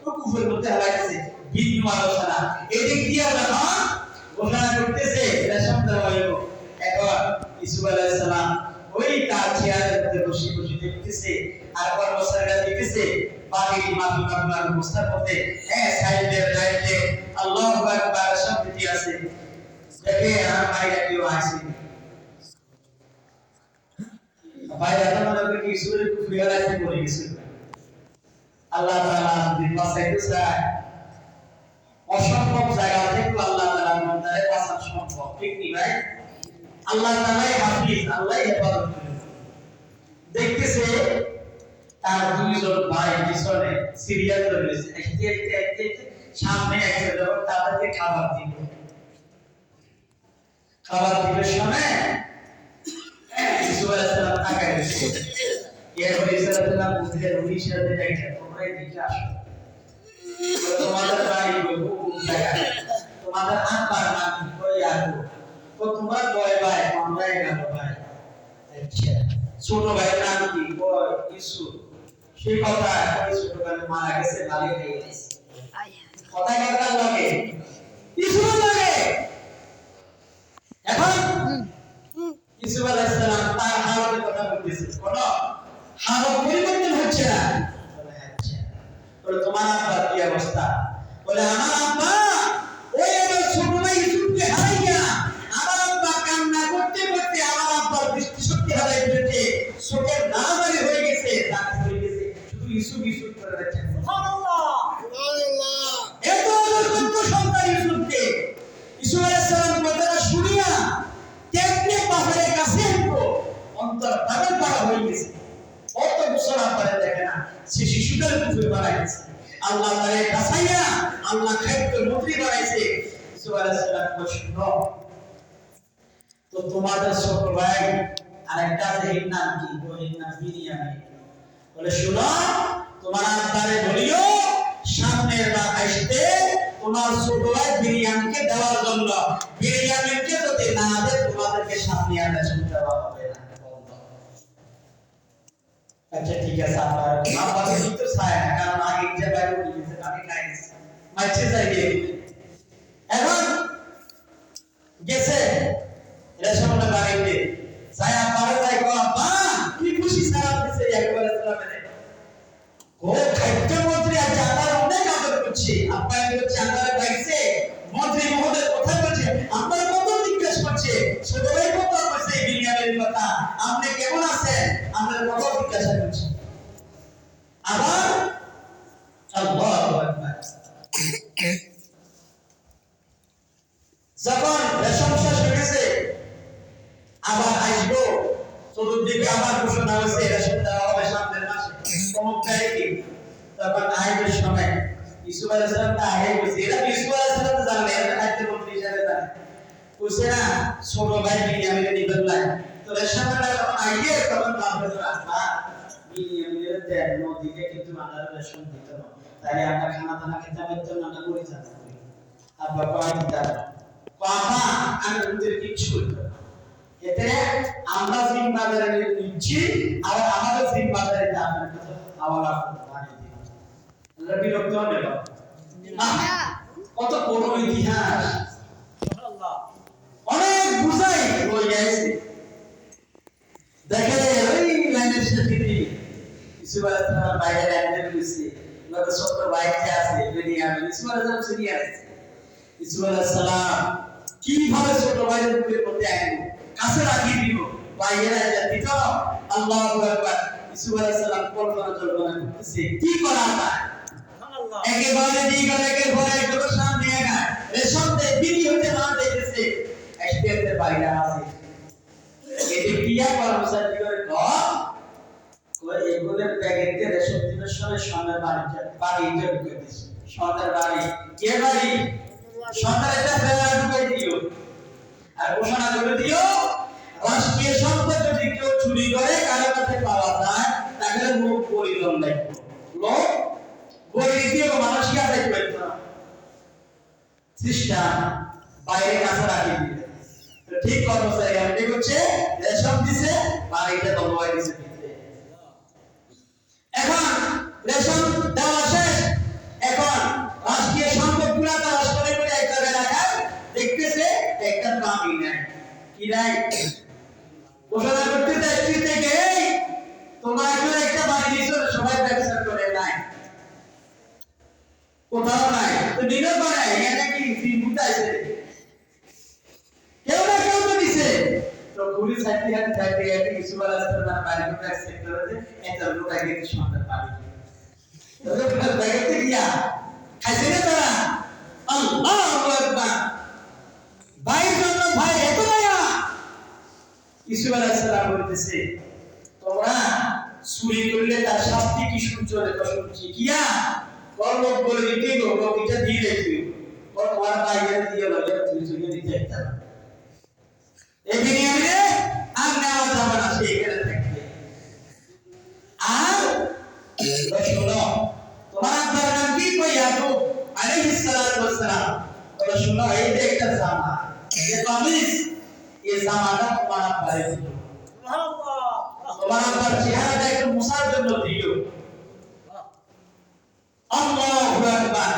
কুফের মধ্যে হারাইছে ভিন্ন আলোচনা। এদিক দিয়ে যখন ঘোষণা করতেছে রেশম দেওয়া হলো, এখন ইসুফ আলাইহিস সালাম ওই তার চেয়ারের মধ্যে বসে বসে দেখতেছে আর কর্মচারীরা দেখতেছে বাড়ির মাহফিল অবস্থার মধ্যে সাইডে রাইটে আল্লাহু আকবার শব্দ দিয়ে আছে। দেখে আর ভাইরা কেউ আসে ভাই আপনাদের কি সুরে কুফিয়া রাখতে বলে গেছে। আল্লাহ তাআলা যদি বাঁচাইতে চায় অসম্ভব জায়গা থেকে আল্লাহ তাআলা মন্দারে বাঁচানো সম্ভব, ঠিক কি ভাই? আল্লাহ তাআলাই হাফিজ, আল্লাহই হেফাজত করে। দেখতেছে তার দুইজন ভাই পিছনে সিরিয়াল ধরেছে, একটি সামনে একটা যখন তাদেরকে খাবার দিবে, খাবার দিবে সময় ইসুফ আলাইহিস সালাম তাকায় দিয়েছে। এরপর ইসুফ আলাইহিস সালাম বুঝে রুহির সাথে যাইছে, তোমরা এদিকে আসো, তোমাদের ভাই জায়গা, তোমাদের আব্বার নাম কই আসো, তো তোমরা কয় ভাই? আমরা 11 ভাই। আচ্ছা ছোট ভাইয়ের নাম কি? কয় ইসু। সেই কথা কই ছোট ভাই মারা গেছে, বাড়ি হয়ে গেছে, কথা কার লাগে? ইসু লাগে। এখন ইউসুফ আলাইহিস সালাম তার হালতের কথা বলতেছে, কোন হালত পরিবর্তন হচ্ছে না। বলে আচ্ছা, বলে তোমার আব্বার কি অবস্থা? বলে আমার আব্বা ওই আমার ছোট ভাই ইউসুফকে হারাইয়া আমার আব্বা কান্না করতে করতে আমার আব্বার দৃষ্টিশক্তি হারাই ফেলেছে, চোখের নাড়াচাড়ি হয়ে গেছে, দাঁত হয়ে গেছে, শুধু ইউসুফ ইউসুফ করে যাচ্ছে। সুবহানাল্লাহ, সুবহানাল্লাহ। এত অনন্ত সন্তান ইউসুফকে ইউসুফ আলাইহিস সালাম কথাটা শুনিয়া কেমনে পাহাড়ের কাছে আনবো, অন্তর পাগল পাড়া হয়ে গেছে। কত বছর আপনারা দেখে না সে শিশুদের পুজো বানাইছে, আল্লাহ তারে কাছাইয়া আল্লাহ খাদ্য মন্ত্রী বানাইছে। ইউসুফ আলাইহিস সালাম প্রশ্ন, তো তোমাদের ছোট ভাই আরেকটা আছে, এর নাম কি? ওই নাম বিনিয়ামিন। বলে শুনো, তোমার আব্বারে বলিও সামনের বার আসতে তোমার ছোট ভাই বিনিয়ামিনকে দেওয়ার জন্য, বিনিয়ামিনকে যদি না দেয় তোমাদেরকে সামনে আর শুনতে দেওয়া হবে না। আচ্ছা ঠিক আছে, আপনার কিন্তু চায় না, কারণ আগে যে বাইরে বলে দিয়েছে আমি খাইছি মাইছে যাইবে। এখন গেছে রেশনের বাড়িতে, যাই আব্বারে যাই গো, আব্বা কি খুশি সারা দিছে একবার সালামে ও খাদ্য মন্ত্রী আজ আমার অনেক আদর করছে, আব্বা এগুলো চাঁদারে পাইছে, মন্ত্রী মহোদয় কথা বলছে, আব্বার কত জিজ্ঞেস করছে, ছোট ভাই কত করছে বিনিয়ামিনের কথা, আপনি কেমন আছেন, আমরা কত জিজ্ঞাসা করছি। আবার আল্লাহু আকবার, যখন রেশম শেষ হয়ে গেছে আবার আসবো, চতুর্দিকে আবার ঘোষণা হয়েছে রেশম দেওয়া হবে সামনের মাসে অমুক তারিখে। তখন আইবের সময় ইউসুফ আলাইহিস সালাম তা আগে বলছে, এরা ইউসুফ আলাইহিস সালাম তো জানে, এরা খাদ্য মন্ত্রী হিসেবে জানে, বলছে না ছোট ভাই বিনিয়ামিনের নিবেন নাই। তো রেশমটা যখন আইয়ে তখন বাপরে আসবা বিনিয়ামিনের দেন নদীকে কিন্তু আমরা রেশম দিত না, তাই আমরা খানা দানা খেতে পারতাম না, আমরা করে যেতাম। আর বাবা দিতাম বাবা আমি ওদের কিচ্ছু করতে না, এতে আমরা জিম্মাদারি নিচ্ছি আর আমাদের জিম্মাদারি আপনার কাছে আওয়াজ বানিয়ে দিই, আমরা বিরক্ত হবে না। কত বড় ইতিহাস, অনেক বুঝাই হয়ে গেছে। দেখে ওই লাইনের সাথে ইউসুফ আলাইহিস সালাম বাইরে লাইনে বসে, ওটা ছোট ভাইটা আছে বিনিয়ামিন, ইউসুফ আলাইহিস সালাম সিনিয়র আছে। ইউসুফ আলাইহিস সালাম কিভাবে ছোট ভাইয়ের বুকের মধ্যে আনলো, কাছে রাখিয়ে দিল, বাইরে রাখিয়ে দিত। আল্লাহু আকবার। ইউসুফ আলাইহিস সালাম কল্পনা করতেছে কি করা যায়, একেবারে দিগরে একেবারে একদম সামনে একা রেশম দে বিলি হতে না দেখতেছে একসাথে বাইরে আছে। এটি ক্রিয়া কর্মচারী করে কই এগুলোর প্যাকেটে রেশম দিনের সময় সোনার বাড়িটা ঢুকে দিছে, সোনার বাড়ি কে বাড়ি, সোনার একটা ফেলা ঢুকে দিও আর ঘোষণা করে দিও রাষ্ট্রীয় সম্পদ যদি কেউ চুরি করে কারো কাছে পাওয়া যায় তাহলে মুখ পরিদম লাগবে, লোক বলি দিয়ে মানুষকে আদায় করতে না, সিস্টেম বাইরে কাছে রাখি দিবে। তো ঠিক কর্মচারী এমনি করছে, রেশম দিছে বাড়িটা দলবাই দিছে। এখন রেশম দেওয়া শেষ, এখন রাষ্ট্রীয় সম্পদগুলো তালাশ করে করে এক জায়গায় রাখা, দেখতেছে একটা দামই নাই, কি নাই ঘোষণা করতে চাইছি থেকে তোমার এখন একটা বাড়ি দিয়েছো সবাই ব্যবসা করে নাই, কোথাও নাই, তো দিলে পারে এখানে কি সিম্পুল আছে, কেউ না কেউ তো দিছে। তো পুলিশ সাইডে ইউসুফ আলাইহিস সালাম বাড়ি করে সেক্টর আছে, একটা লোক আগে সন্তান পাবে, তো ব্যাগতে গিয়া খাইছে না তারা। আল্লাহু আকবার, ভাইয়ের জন্য ভাই এত মায়া। ইউসুফ আলাইহিস সালাম বলতেছে তোমরা চুরি করলে তার শাস্তি কি শুনছো, এটা শুনছি কিয়া কর্ম বলে দিতে লোক এটা দিয়ে রেখে ওর তোমার বাইরে দিয়ে লাগে তুই চুরি দিতে একটা এই বিনিয়ামিনে আর নেওয়া যাবে না, সে এখানে থাকবে। আর শোনো তোমার আব্বার নাম কি, কই ইয়াকুব আলাইহিস সালাতু ওয়াস সালাম, বলে শোনো এই যে একটা জামা, এই কামিজ, এই জামাটা তোমার আব্বারে দিও, সুবহানাল্লাহ, তোমার আব্বার চেহারাটা একটু মুছার জন্য দিও। আল্লাহু আকবার,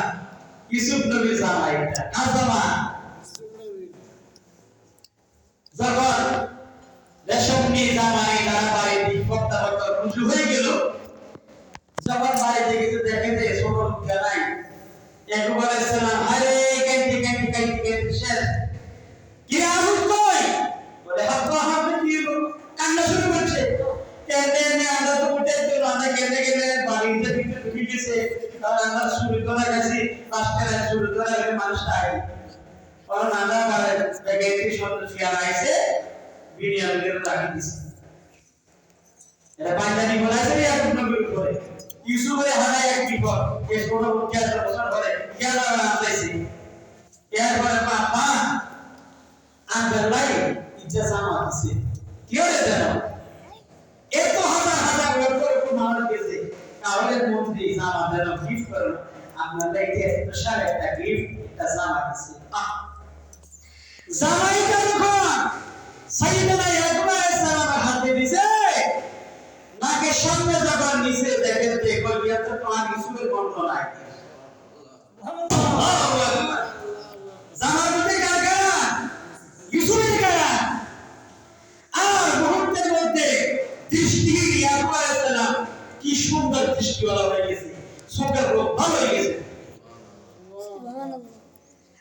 ইউসুফ নবীর জামা, এটা কার জামা? যখন ইয়াকুব আলাইহিস সালাম আরে কাইতে শেষ কি আহুত কই বলে হাব্বা হাব্বা কি কান্না শুরু করছে কেনে আমরা তো উঠে তো রান্না কেনে বাড়িতে ভিতরে ঢুকে গেছে আর আমরা শুরু করা গেছি পাঁচটা শুরু করা গেছে মানুষ আই আর নানা পারে বেগেটি সদস্য আইছে বিনিয়ামের রাখি দিছে এরা বান্দানি বলাইছে ইয়াকুব নবীর উপরে ইউসুফের হারায় এক বিপদ যে ছোট মুখে বছর ধরে ইয়ালা আনতেছি এরপরে বাবা আন্দালাই ইজাজা মারছে কি হলো জানো এত হাজার হাজার লোক করে মারা গেছে তাহলে মন্ত্রী আমাদের গিফট করো আপনাদের এই স্পেশাল একটা গিফট এটা জামা দিছে জামাইটা যখন সাইয়েদনা ইয়াকুব আলাইহিস সালামের হাতে দিছে নাকে সামনে যখন নিচে দেখেন যে কলিয়াতে তোমার ইউসুফের গন্ধ নাই আল্লাহু আকবার জামার মধ্যে কারা ইউসুফের কারা আর মুহূর্তের মধ্যে দৃষ্টি ইয়াকুব আলাইহিস সালাম কি সুন্দর দৃষ্টিওয়ালা হয়ে গেছে চোখের রূপ ভালো হয়ে গেছে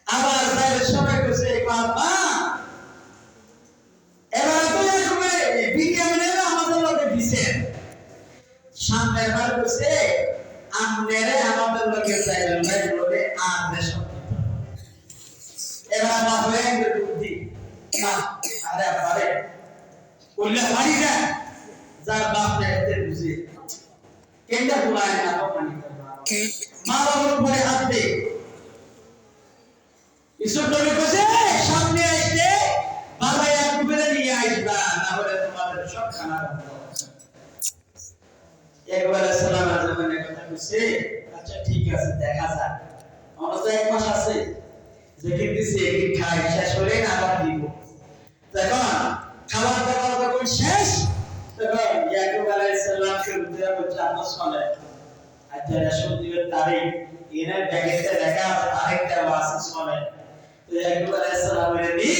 আবার যাদের সময় কইছে বাবা এবার তো ইয়াকুবে বিনিয়ামিনের আমাদের লোকে দিছেন সামনে বার কইছে আমনেরে আমাদের লোকে চাইলেন না বলে আদেশ এবার বাবা এর বুদ্ধি না আরে আরে বললে বাড়ি যা যার বাপ দেখতে বুঝে কেনটা বুলায় না পানি মা বাবার উপরে হাত দে ইসুফ নবী কইছে সামনে আসলে বাবা ইয়াকুবের নিয়ে আসবা না হলে তোমাদের সব খানা বন্ধ একবার সালাম আজমানের কথা কইছে আচ্ছা ঠিক আছে দেখা যাক আমরা তো এক মাস আছে যেদিন দিছি একদিন খাই শেষ হলে না আবার দিব তখন খাবার দাবার যখন শেষ তখন ইয়াকুব আলাইহিস সালামকে উদ্ধার করছে আমার সঙ্গে আচ্ছা রাসূলের তারিখ এর ব্যাগেতে লেখা আছে আরেকটা আছে শুনে তো ইয়াকুব আলাইহিস সালামের নি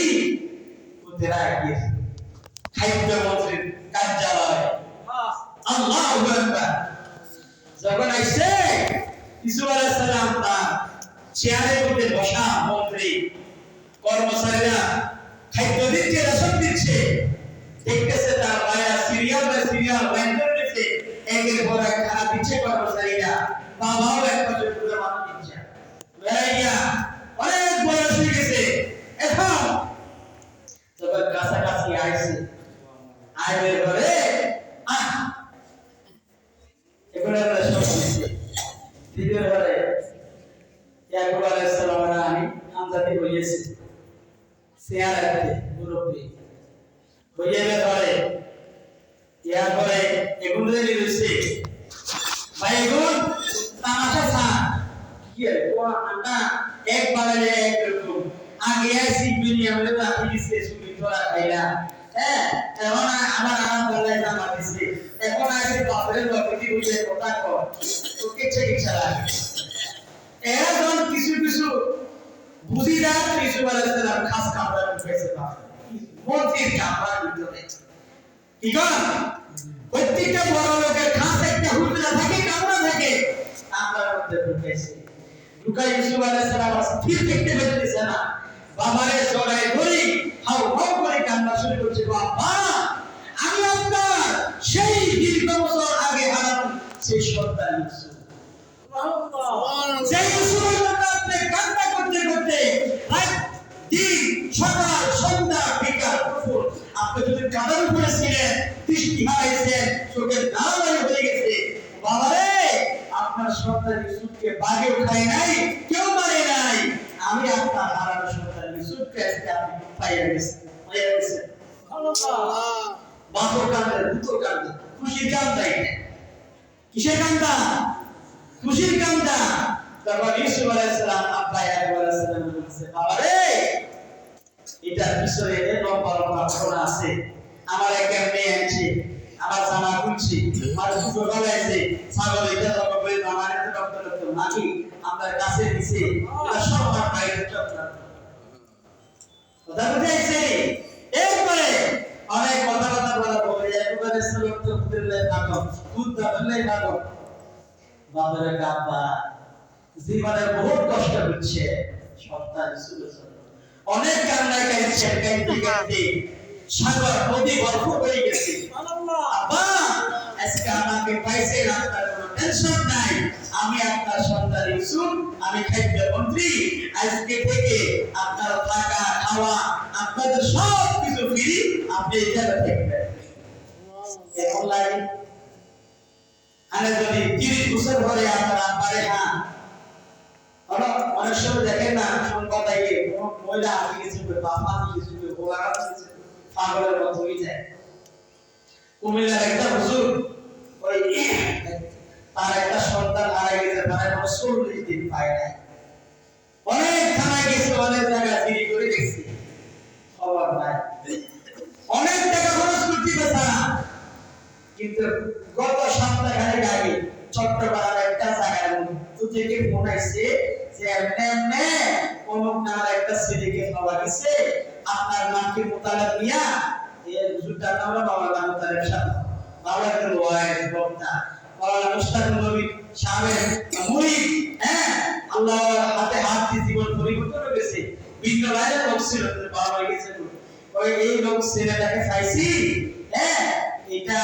উদ্ধার গিয়েছে খাদ্য মন্ত্রীর কার্যালয় আল্লাহু আকবার যখন আইছে ইসুফ আলাইহিস সালাম তার চেয়ারে উঠে বসা মন্ত্রী কর্মচারীরা খাদ্য দিচ্ছে রেশন দিচ্ছে দেখতেছে তার মায়া সিরিয়াল বাই সিরিয়াল লাইন ধরেছে একের পর এক খানা দিচ্ছে কর্মচারীরা বাবাও এক বছর ধরে মানুষ দিচ্ছে ভাইয়া অনেক বয়স হয়ে গেছে এখন যখন কাছাকাছি আইছে আইবের পরে এবারে রেশন দিচ্ছে দ্বিতীয় পরে ইয়াকুব আলাইহিস সালামের আমি আমদানি হইছে চেয়ারে মুরব্বি হইয়ে ধরে ইয়ার পরে এগুলো নিয়েছে ভাই এগুলো তামাশা সা কি है वो अंडा एक बार एक रकम आगे ऐसी বিনিয়ামে রাখি দিছে শুনি তোরা খাইলা হ্যাঁ এখন আমার আরাম করলে জামা দিছে এখন আসে বাপের বাপটি বুঝে কথা কর তো কিছু ইচ্ছা লাগে এখন কিছু কিছু বুঝিদার কিছু বলেছিলাম খাস কামরা ঢুকেছে মন্ত্রীর কামরা ভিতরে কি কর প্রত্যেকটা বড় লোকের খাস একটা হুজরা থাকে কামরা থাকে কামরার মধ্যে ঢুকেছে ঢুকাই ইউসুফ আলাইহিস সালাম স্থির দেখতে পেতেছে না বাবারে জড়ায় ধরি হাউ হাউ করে কান্না শুরু করছে বাবা আমি আপনার সেই দীর্ঘ বছর আগে হারানো সেই সন্তান ইউসুফ সেই ইউসুফের কথা আপনি কান্না করতে করতে রাত দিন সকাল সন্ধ্যা বিকাল দুপুর আপনি যদি কাঁদার উপরে ছিলেন দৃষ্টি হারাইছেন চোখের নাল হয়ে গেছে বাবারে আপনার সন্তান ইউসুফকে বাগে উঠায় নাই কেউ মারে নাই আমি আপনার হারানো সন্তান ইউসুফকে আজকে আপনি পাইয়া গেছেন বাপর কান্দে ভূতর কান্দে খুশির কান্দা এটা কিসের কান্দা খুশির কান্দা তখন ইউসুফ আলাইহিস সালাম আব্বা ইয়াকুব আলাইহিস সালাম বলছে বাবারে এটার পিছনে লম্বা লম্বা ঘটনা আছে আমার এক মেয়ে আছে আমার জামা খুলছি আর দুটো গলাইছে ছাগল এটা তো বলে আমার একটা ডক্টর তো নাকি আমার কাছে দিছে এটা সব আমার বাইরে ডক্টর কথা বুঝাইছে একবারে অনেক কথা বলা বলে একবারে সালাম তো দিলে ভাগো দুধ দিলে ভাগো বাবারে কাপা জীবনে বহুত কষ্ট হচ্ছে সন্তান ছিল অনেক কান্নায় কাঁদছে কাঁদতে সাগর নদী বরফ হয়ে গেছে আব্বা আজকে আমাকে পাইছে আপনার কোনো টেনশন নাই আমি আপনার সন্তান ইউসুফ আমি খাদ্য মন্ত্রী আজকে থেকে আপনার থাকা খাওয়া আপনাদের সব কিছু ফ্রি আপনি এখানে থাকবেন এখন লাগে আরে যদি 30 বছর ধরে আপনারা পারে হ্যাঁ অনেক সময় দেখেন না কোন কথায় মহিলা আগে কিছু বাবা কিছু ওরা কিছু পাগলের মতো হয়ে যায় কুমিল্লার একটা হুজুর ওই তার একটা সন্তান হারা গেছে তার কোনো 40 দিন পায় নাই অনেক থানায় গেছে অনেক জায়গায় চিঠি করে দেখছি খবর নাই অনেক টাকা খরচ করতে বেচারা কিন্তু গত সপ্তাহে আগে চট্টগ্রামের একটা জায়গায় থেকে ফোন আসছে যে এমনি অমুক নামের একটা ছেলেকে পাওয়া গেছে আপনার নামকে মোতালেব নিয়া এই হুজুরটার নাম হলো মাওলানা মোতালেব সাহেব মাওলানা ওয়াইজ বক্তা মাওলানা মুস্তাকিম নবী সাহেবের মুরিদ হ্যাঁ আল্লাহর হাতে হাত দিয়ে জীবন পরিবর্তন হয়ে গেছে ভিন্ন লাইনের লোক ছিল পাওয়া হয়ে গেছে ওই এই লোক ছেলেটাকে চাইছি হ্যাঁ এটা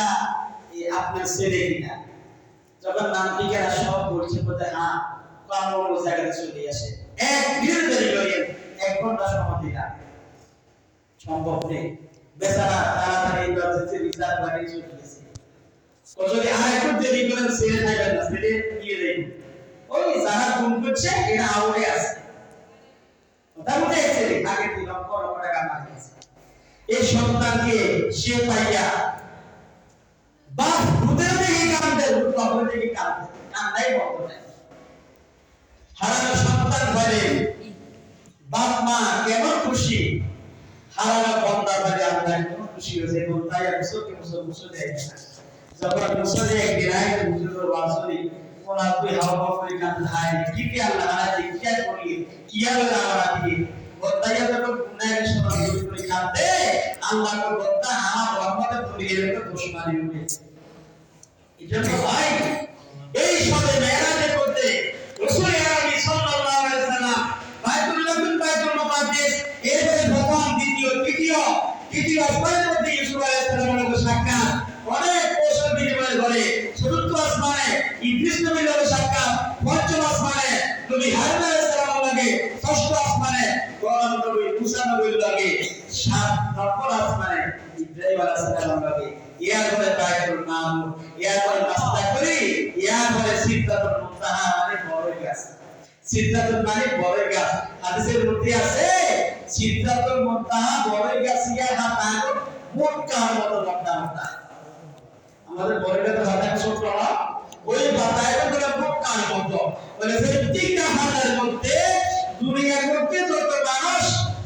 আপনার ছেলে কিনা যখন নাম ঠিকানা সব বলছে বলতে হ্যাঁ কামড় জায়গাতে চলে আসে এক মিনিট দেরি করেন 1 ঘন্টা সময় দিলাম সম্ভব নেই বেচারা তাড়াতাড়ি ইমার্জেন্সি রিজার্ভ বাড়ি চলে গেছে ও যদি আরেকটু দেরি করেন ছেড়ে থাকবেন না ছেড়ে দিয়ে দেন ওই যারা ফোন করছে এরা আউরে আছে কথা বলে ছেলে আগে দিলাম কত টাকা মার গেছে এই সন্তানকে সে পাইয়া বাপ ভূতের দিকে কাঁদে ভূত কবরের দিকে কাঁদে কান্দাই বন্ধ নাই হারানো সন্তান ঘরে বাপ মা কেমন খুশি হারানো বন্দা ঘরে আমরা কেমন খুশি হয়েছে বন্দায় মুসলকে মুসল দেয় যখন মুসলে একদিন আয় হুজুরের ওয়াজলি কোনা তুই হাওয়া করে কাঁদে হায় কি কি আল্লাহ আলাদা কি আর করি কি আর আমরা দিয়ে বন্দায় যখন গুনাহের সময় করে কাঁদে আল্লাহ কো বন্দা আমার রহমতের দুনিয়ার একটা দুশমনি উঠেছে এজন্য ভাই এই সবে মেরাজের মধ্যে রাসূল আরবি সাল্লাল্লাহু আলাইহি সাল্লাম বাইতুল মুকাদ্দাস এর প্রথম দ্বিতীয় আসমানের মধ্যে ইউসুফ আলাইহিস সালামের সাক্ষাৎ অনেক প্রশ্ন বিনিময় করে চতুর্থ আসমানে ইদ্রিস নবীর সাথে সাক্ষাৎ পঞ্চম আসমানে নবী হারুন আলাইহিস সালামের লাগে ষষ্ঠ আসমানে কোরআন নবী মুসা নবীর লাগে সাত নম্বর আসমানে ইব্রাহিম আলাইহিস সালামের লাগে ইয়ার পরে বাইতুল মামুর ইয়ার পরে নাস্তা করি ইয়ার পরে সিদরাতুল মুনতাহা মানে বড় গাছ সিদরাতুল মানে বড় গাছ হাদিসের মধ্যে আছে সিদরাতুল মুনতাহা বড় গাছ ইয়ার হাতা মোটকার মতো মোটা মোটা আমাদের বড় গাছ হাতা ছোট না ওই পাতায় করে মোটকার মতো বলে সেই তিনটা হাতার মধ্যে দুনিয়ার মধ্যে যত মানুষ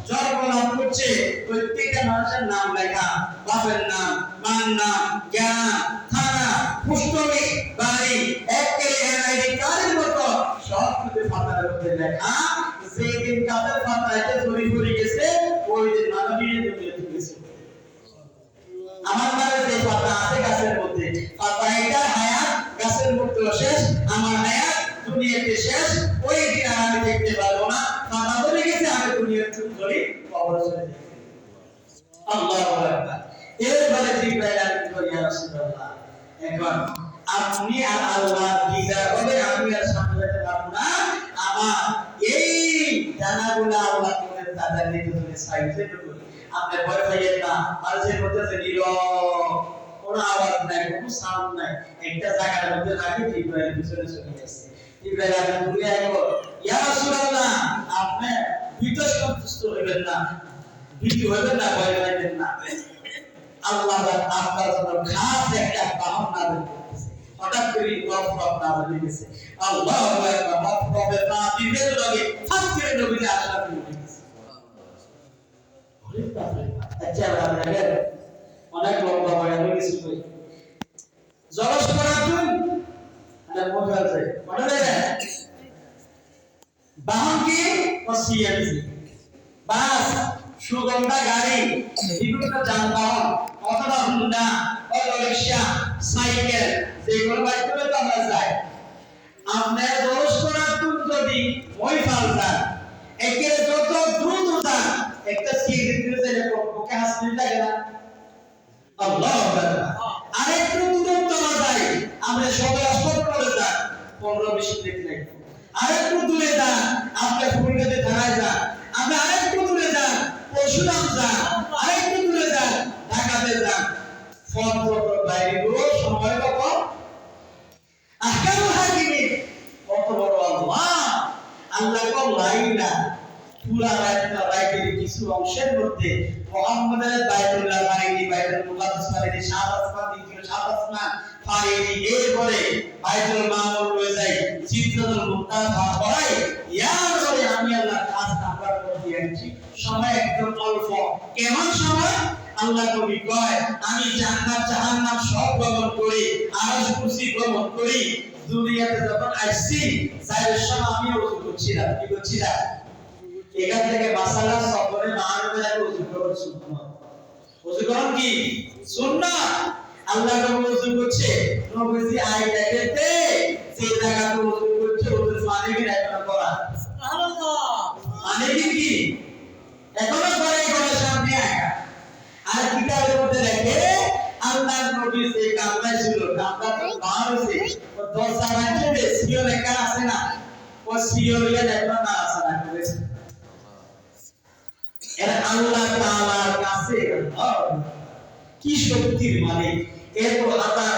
জন্মলাভ করছে প্রত্যেকটা মানুষের নাম লেখা বাপের নাম মার নাম জ্ঞান থানা পুষ্টমি বাড়ি একেবারে এনআইডি কার্ডের মতো সব কিছু পাতার মধ্যে লেখা যেদিন কাদের পাতাতে ঘুরি ঘুরি গেছে ওই দিন মানবীয় দুনিয়াতে গেছে আমার মানে যে পাতা আছে গাছের মধ্যে পাতা এটা হায়াত গাছের মধ্যে শেষ আমার হায়াত দুনিয়াতে শেষ ওই দিন আমি দেখতে পারবো না পাতা ধরে গেছে আমি দুনিয়ার চুপ ধরে কবরে চলে যাই আল্লাহু আকবার এরপরে জিবরাইল আলাইহিস সালাম ইয়া রাসূলুল্লাহ এখন আপনি আর আল্লাহ দিদার হবে আমি আর সামনে যেতে পারবো না আমার এই জানাগুলো আল্লাহ করে তাদের নিতে ধরে সাইডে করি আপনি ভয় পাইয়েন না মানুষের মধ্যে যে কোনো আওয়াজ নাই কোনো সাউন্ড নাই একটা জায়গার মধ্যে রাখি জিবরাইল পিছনে চলে আসছে জিবরাইল আপনি ঘুরে আইবো ইয়া রাসূলুল্লাহ আপনি বিতস্ত হইবেন না ভীতি হইবেন না ভয় পাইবেন না আল্লাহ আপনার জন্য খাস একটা বাহন নাযিল করেছে হঠাৎ করে গফরত নাযিল হয়েছে আল্লাহু আকবার গফরতের নাযিলের লগে ফাসিরে নবীর আশা করে গেছে আচ্ছা আপনাদের অনেক লম্বা বয়ান হয়ে গেছে কই জলস করাতুন মানে মোবাইল আছে মনে দেয় বাহন কি ওসিয়াতি বাস সুগন্ধা গাড়ি বিভিন্ন যানবাহন অথবা হুন্ডা অটো রিকশা সাইকেল যেগুলো বাইক করে তো আমরা যাই আপনার দরস করাতুন যদি ওই ফালতা একে যত দ্রুত যান একটা সিগারেট দিলে যে পক্ষে হাসতে লাগে না আল্লাহু আকবার আরেকটু দূরত্ব না যায় আমরা সবাই আসর করে যান 15-20 মিনিট লাগবে আরেকটু দূরে যান আপনি ফুলগাতে থানায় যান আপনি আরেকটু দূরে যান পরশুরাম যান আরেকটু দূরে যান ঢাকাতে যান ফোন করে বাইরে গো সময় কত আহকামুল হাকিমিন কত বড় আল্লাহ আল্লাহ কো লাইলা পুরা রাইতের কিছু অংশের মধ্যে মুহাম্মাদের বাইতুল্লাহ ফারিদি বাইতুল মুকাদ্দাস ফারিদি সাত আসমান দ্বিতীয় সাত আসমান ফারিদি এরপরে বাইতুল মামুর রয়ে যায় সিদরাতুল মুনতাহা হয় ইয়ার পরে আমি আল্লাহ কাজ আমরা করে দিয়েছি সময় একদম অল্প কেমন সময় আল্লাহ নবী কয় আমি জান্নাত জাহান্নাম সব গমন করি আরশ কুরসি গমন করি দুনিয়াতে যখন আসছি সাইয়ের সময় আমি ওযু করছিলাম কি করছিলাম এখান থেকে মাসালা সফরে মানবে ওযু করুন সুন্নাত ওযু করুন কি সুন্নাত আল্লাহ নবী ওযু করছে নবীজি আয়াতে যে জায়গাতে ওযু করছে ওযু মানে কি এখন করা সুবহানাল্লাহ মানে কি এখনো পরে করে সামনে আয়া আর কিতাবের মধ্যে দেখে আল্লাহ নবী যে কামনা ছিল কামনা তো বার হইছে ও 10 রাতে সিও লেখা আছে না ও সিও লিয়ে দেখো না আছে না করেছে এরা আল্লাহ তাআলার কাছে কি শক্তির মালিক এরপর হাজার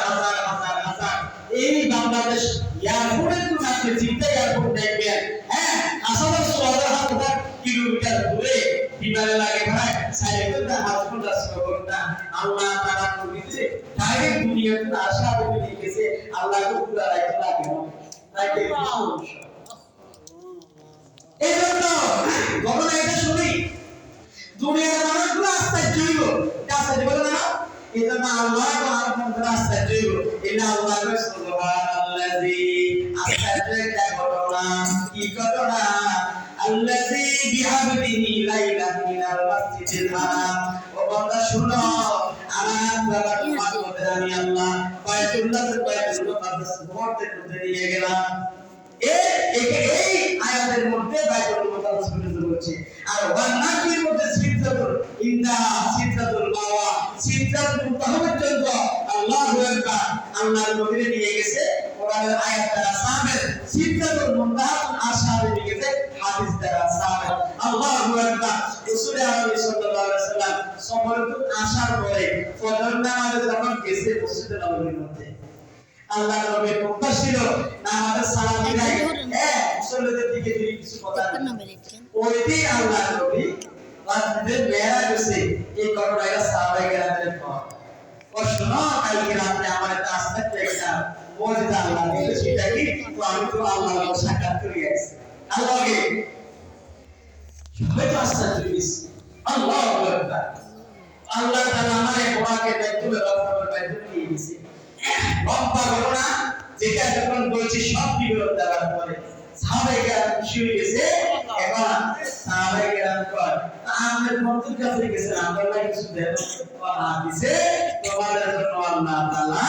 এই বাংলাদেশ এয়ারপোর্টে তো আপনি চিন্তা এয়ারপোর্ট দেখবেন হ্যাঁ আসলে 16000 কিলোমিটার দূরে বিমানে লাগে ভাই সাইকেল দা হাসপাতাল রাস্তা আল্লাহ তাআলা নবীতে ডাইরেক্ট দুনিয়াতে আসা হবে লিখেছে আল্লাহকে পুরা রাখতে লাগে তাই কি সমস্যা এজন্য ঘটনা এটা শুনি দুনিয়ার মানুষগুলো আস্তায় জৈব আস্তায় বলে না এজন্য আল্লাহ আর মন্ত্র আস্তায় জৈব এটা আল্লাহ সুবহানাল্লাযী আস্তায় একটা ঘটনা কি ঘটনা আল্লাযী বিআবদিহি লাইলান মিনাল মাসজিদিল হারাম ও বান্দা শুনো আমার বাবার মাধ্যমে আমি আল্লাহ বাইতুল্লাহ বাইতুল মুকাদ্দাস মুহূর্তের মধ্যে নিয়ে গেলাম এই আয়াতের মধ্যে বাইতুল মুকাদ্দাস শুরু হচ্ছে আর ওয়ান্নাকির মধ্যে সিদরাতুল ইনতাহা সিদরাতুল মাওয়া সিদরাতুল মুনতাহা পর্যন্ত আল্লাহু আকবার আল্লাহর নবী নিয়ে গেছে কোরআনের আয়াত দ্বারা সাবেত সিদরাতুল মুনতাহা আশারে নিয়ে গেছে হাদিস দ্বারা সাবেত আল্লাহু আকবার রাসূল আল্লাহ সাল্লাল্লাহু আলাইহি সাল্লাম সমরত আশার পরে ফজর নামাজে যখন গেছে মসজিদে নববীর মধ্যে আল্লাহ নবীর মুক্তা ছিল নামাজের সালাম দিলাই মুসল্লিদের দিকে তিনি কিছু কথা ওইটি আল্লাহ নবী রাতের মেরাজ হইছে এই ঘটনাটা সাহাবায়ে কেরামের পর প্রশ্ন কালকে রাতে আমার একটা আস্তে একটা মুজিজা আল্লাহ দিয়েছে সেটা কি তো আমি তো আল্লাহর সাক্ষাৎ করে গেছি আল্লাহকে সবাই তো আস্তে করিস আল্লাহু আকবার আল্লাহ তাআলা আমারে কোরআনকে দেখতে রহমতের বাইরে নিয়ে গেছে লম্বা ঘটনা যেটা যখন বলছি সব বিবরণ দেওয়ার পরে সাহাবায়ে কেরাম খুশি হয়ে গেছে এবার সাহাবায়ে কেরাম কর আমাদের মন্ত্রীর কাছে গেছে আমরা কিছু দেব দিছে তোমাদের জন্য আল্লাহ তাআলা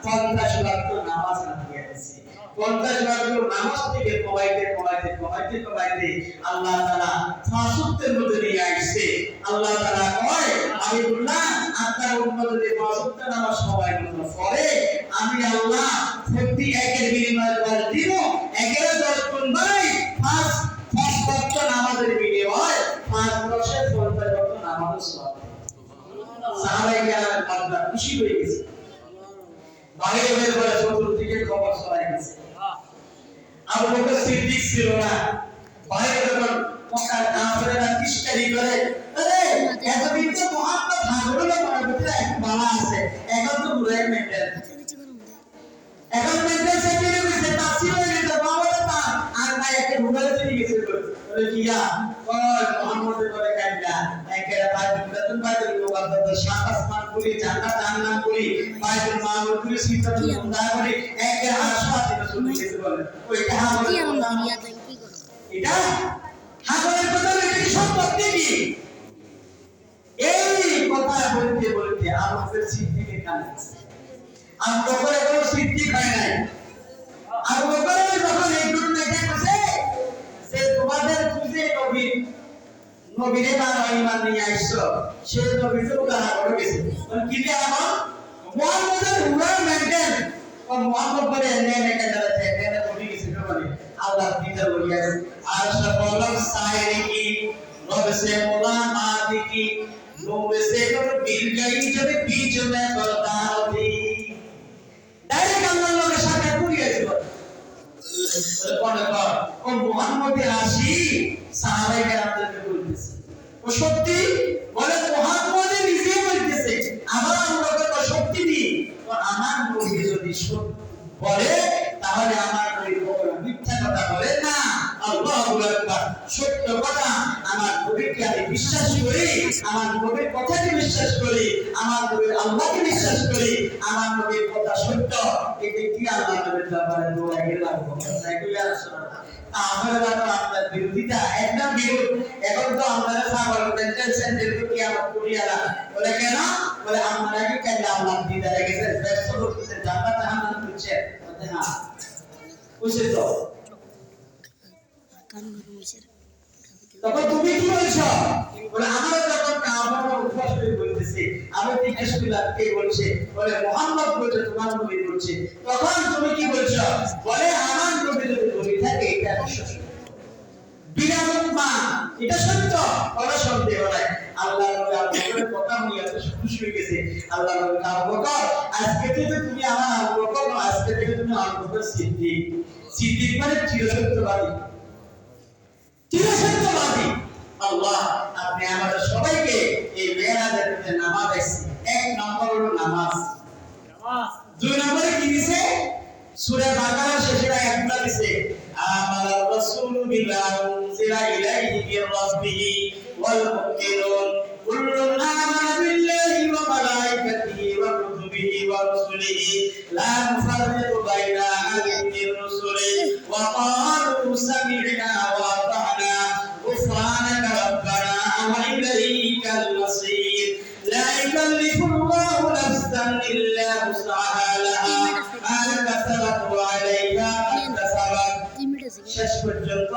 50 ওয়াক্ত নামাজ রাখিয়ে দিয়েছে 50 ওয়াক্ত নামাজ থেকে কমাইতে আল্লাহ তাআলা 5 ওয়াক্তের মধ্যে নিয়ে আসছে আল্লাহ তাআলা কয় আমি বললাম আপনার উম্মতদের 5 ওয়াক্ত নামাজ সময় মতো পড়ে আমি আল্লাহ প্রতি একের বিনিময়ে দশ দিব একের 10 গুণ বাড়াই 5 ওয়াক্ত নামাজের বিনিময়ে 5 বছর 50 ওয়াক্ত নামাজ সওয়াব সাহাবায়ে কেরাম আল্লাহ খুশি হয়ে গেছে বাইরে বের করে চতুর্দিকে খবর ছড়ায় গেছে আবু বকর সিদ্দিক ছিল না বাইরে যখন মক্কার কাফেররা কিস্তারি করে আরে এতদিন তো মুহাম্মদ হাজরুল্লাহ বলতে একটু বালা আছে এখন তো বুড়াই মেন্টাল এখন মেন্টাল সেকেন্ডে গেছে তাফসীর হয়ে গেছে বাবা তা আর ভাই একটা ভুলে চলে গেছে বলে কিয়া ওই মুহাম্মদের বলে কাইলা একেরা বাইতুল মুকাদ্দাস সাত আসমান করি জান্নাত জাহান্নাম করি বাইতুল মামুর করি সিদরাতুল মুনতাহা করি একের আশপাশে চলে গেছে বলে ওইটা এটা হাজারের কথা এটা সম্পত্তি কি এই কথা বলতে আমাদের সিদ্দিকের কানে আর তখন কোনো সিদ্দিক হয় নাই আর ওখানে যখন এই গুরু নেতা বসে নবীরে মানো ঈমান নিয়ে আইছো সেই নবীর তো গানা করে গেছে মানে কি যে আমার মুহাম্মাদের হুরা মেইনটেইন ও মুহাম্মদ বলে এনে কান্দারা থেকে এনে নবী গেছে মানে আল্লাহ দিদার বলিয়া আর সকল সাইরে কি নবসে মুলাকাত কি নবসে বিল গাই যাবে बीच में बता दी ডাইরেক্ট আল্লাহর লগে সাক্ষাৎ করিয়েছিল ও মুহাম্মদের আসি সাহাবায়ে কেরামদেরকে বলতেছে ও সত্যি বলে মুহাম্মদে নিজে বলতেছে আমার আমরা তো সত্যি নেই তো আমার নবী যদি সত্য বলে তাহলে আমার নবী বলে মিথ্যা কথা বলে না আল্লাহু আকবার সত্য কথা আমার নবীকে আমি বিশ্বাস করি আমার নবীর কথাকে বিশ্বাস করি আমার নবীর আল্লাহকে বিশ্বাস করি আমার নবীর কথা সত্য এতে কি আল্লাহ নবীর দরবারে দোয়া গেলাম তাই কি রাসূলুল্লাহ আমরা তো আপনার বিরোধিতা একদম বিরোধ এখন তো আমরা সাগর টেনশন দেখো কি আমার কুড়িয়ালা বলে কেন বলে আমরা কি কেন আল্লাহ দিদারে গেছে ব্যস্ত করতে জান্নাত জাহান্নাম করছে বলে না বুঝে তো তখন তুমি কি বলছো বলে আমরা যখন কাবার উপবাস করে বলতেছি আমি জিজ্ঞেস করলাম কে বলছে বলে মুহাম্মদ বলছে তোমার নবী বলছে তখন তুমি কি বলছো বলে আমার নবী যদি বলে থাকে এটা সত্য বিরামা এটা সত্য কোনো সন্দেহ নাই আল্লাহ নবী আপনার কথা নিয়ে এত খুশি হয়ে গেছে আল্লাহ নবী আবু বকর আজকে থেকে তুমি আমার আবু বকর আজকে থেকে তুমি আবু বকর সিদ্দিক সিদ্দিক মানে চিরসত্যবাদী চিরসত্যবাদী আল্লাহ আপনি আমাদের সবাইকে এই মেরাজের মধ্যে নামাজ দিয়েছেন এক নম্বর হলো নামাজ দুই নম্বরে কি দিয়েছে সূরা বাকারার শেষের আয়াতটা দিয়েছে আমাল রাসূলু বিমা উনজিলা ইলাইহি মির রাব্বিহি ওয়াল মুমিনুন কুল্লুন আমানা বিল্লাহি ওয়া মালাইকাতিহি ওয়া কুতুবিহি ওয়া রুসুলিহি লা নুফাররিকু বাইনা আহাদিন মির রুসুলিহি ওয়া ক্বালু সামি'না ওয়া আতা'না غفرانك ربنا وإليك المصير لا يكلف الله نفسا إلا وسعها لها ما كسبت وعليها ما اكتسبت শেষ পর্যন্ত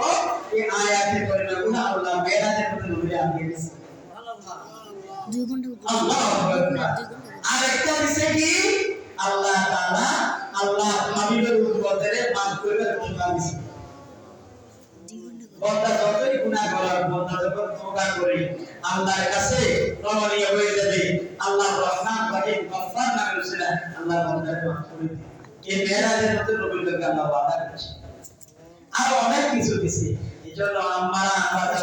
এই আয়াতের পরিণামগুলো আল্লাহ মেরাজের মধ্যে নবী আনিয়ে দিয়েছেন আল্লাহু আকবার আরেকটা দিছে কি আল্লাহ তাআলা আল্লাহ হাবিবের উম্মতের মাফ করে ঘোষণা দিয়েছে বন্দা যতই গুনাহ করার বন্দা যখন তওবা করে আল্লাহর কাছে নমনীয় হয়ে যাবে আল্লাহ রহমান রহিম গফফার নামে রসুলা আল্লাহ বান্দাকে মাফ করে দিবে এই মেরাজের মধ্যে নবীর লোকে আল্লাহ ওয়াদা করেছে আর অনেক কিছু দিছে এজন্য আমরা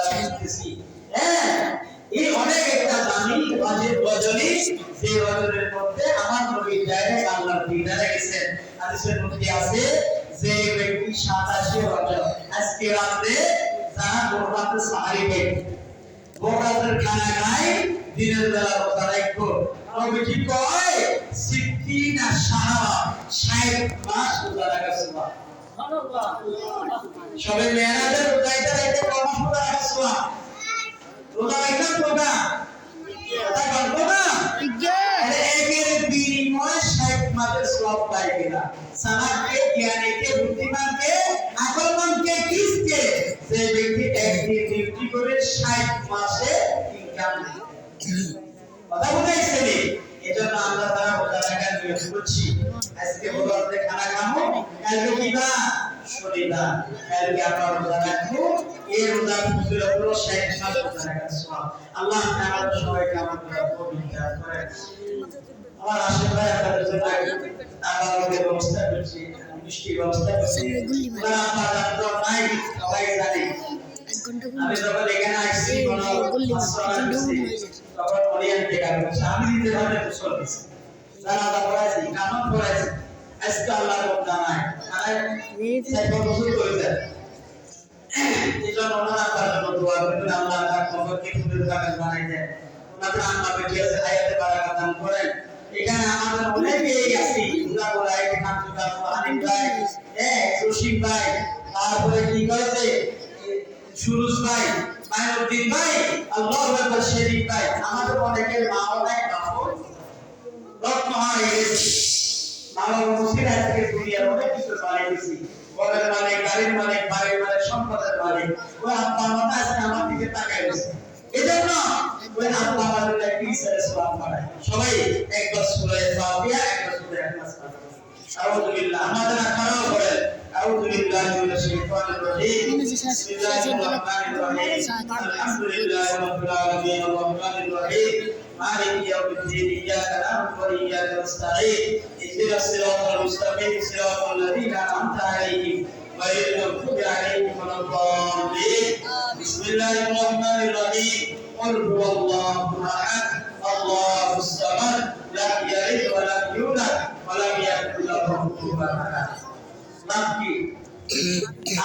শুনতেছি হ্যাঁ এই অনেক একটা দামি ওয়াজিব রজনী যে রজনীর মধ্যে আমার নবী ডাইরেক্ট আল্লাহর দিদারে গেছেন হাদিসের মধ্যে আছে যে ব্যক্তি 27 রজব আজকে রাতে যারা বোরহাতে সাহারি খায় বোরহাতের খানা খায় দিনের বেলা রোজা রাখবো নবী কি কয় 60 শাহরা 60 মাস রোজা রাখা সুবহানাল্লাহ সবে মেরাজের রোজাইতে রাখতে কমাস রোজা রাখা সুবহানাল্লাহ রোজা রাখা কোটা কথা বলবো না আরে একের বিনিময়ে 60 মাসের সওয়াব পাই কিনা সালাকে জ্ঞানীকে বুদ্ধিমানকে আকলমানকে কিসকে যে ব্যক্তি একদিন ডিউটি করে 60 মাসে ইনকাম কথা বুঝাইছে নি এজন্য আমরা তারা রোজা রাখার নিয়ত করছি আজকে রোজাতে খানা খাবো কালকে কিবা শনিবার কালকে আমরা রোজা রাখবো এই রোজা পুরো পুরো 60 মাস রোজা রাখার সওয়াব আল্লাহ তাআলা সবাইকে আমাদের পবিত্র করে আমার আশীর্বাদ আপনাদের জন্য আল্লাহর ব্যবস্থা করছি মিষ্টি ব্যবস্থা করছি ওরা আপনারা তো নাই সবাই জানে আমি যখন এখানে আসছি কোনো তখন অরিয়ান থেকে আমি দিতে হবে গোসল দিছি জানাজা পড়াইছি কাফন পড়াইছি আজকে আল্লাহর বন্দা নাই আর সাইফ গোসল করেছে এজন্য ওনারা আপনার জন্য দোয়া করবেন আল্লাহ তার কবরকে ফুলের বাগান বানাই দেন ওনাদের আম্মা বেটি আছে আয়াতে বারাকাত দান করেন এখানে আমাদের অনেকেই আছে গুনাহ করা এই খানকা আনিম ভাই জসিম ভাই তারপরে কি কইছে সুরুজ ভাই মাইনুদ্দিন ভাই আল্লাহু আকবার শরীফ ভাই আমাদের অনেকের মাও নাই বাবা রত্ন হয়ে গেছে বাবা মুসির আজকে দুনিয়ার অনেক কিছু বানিয়ে দিয়েছি ঘরের মালিক গাড়ির মালিক বাড়ির মালিক সম্পদের মালিক ও আব্বা মাথা আজকে আমার দিকে তাকায় গেছে এজন্য ওই আল্লাহ আমাদের একটি ইসলাম করায় সবাই একবার সূরা ফাতিহা একবার সূরা ইখলাস পড়েন আউযু বিল্লাহ আমাদের আকারাও পড়েন আউযু বিল্লাহি মিনাশ শাইতানির রাজীম বিসমিল্লাহির রহমানির রহিম আলহামদুলিল্লাহি রাব্বিল আলামিন আররহমানির রহিম মালিকি ইয়াউমিদ্দিন ইয়্যাকা না'বুদু ওয়া ইয়্যাকা নাস্তাঈন ইহদিনাস সিরাতাল মুস্তাকিম সিরাতাল লাযীনা আন'আমতা আলাইহিম غير المغضوب عليهم ولا الضالين بسم الله الرحمن الرحيم قل هو الله احد الله الصمد لم يلد ولم يولد ولم يكن له كفوا احد নাম কি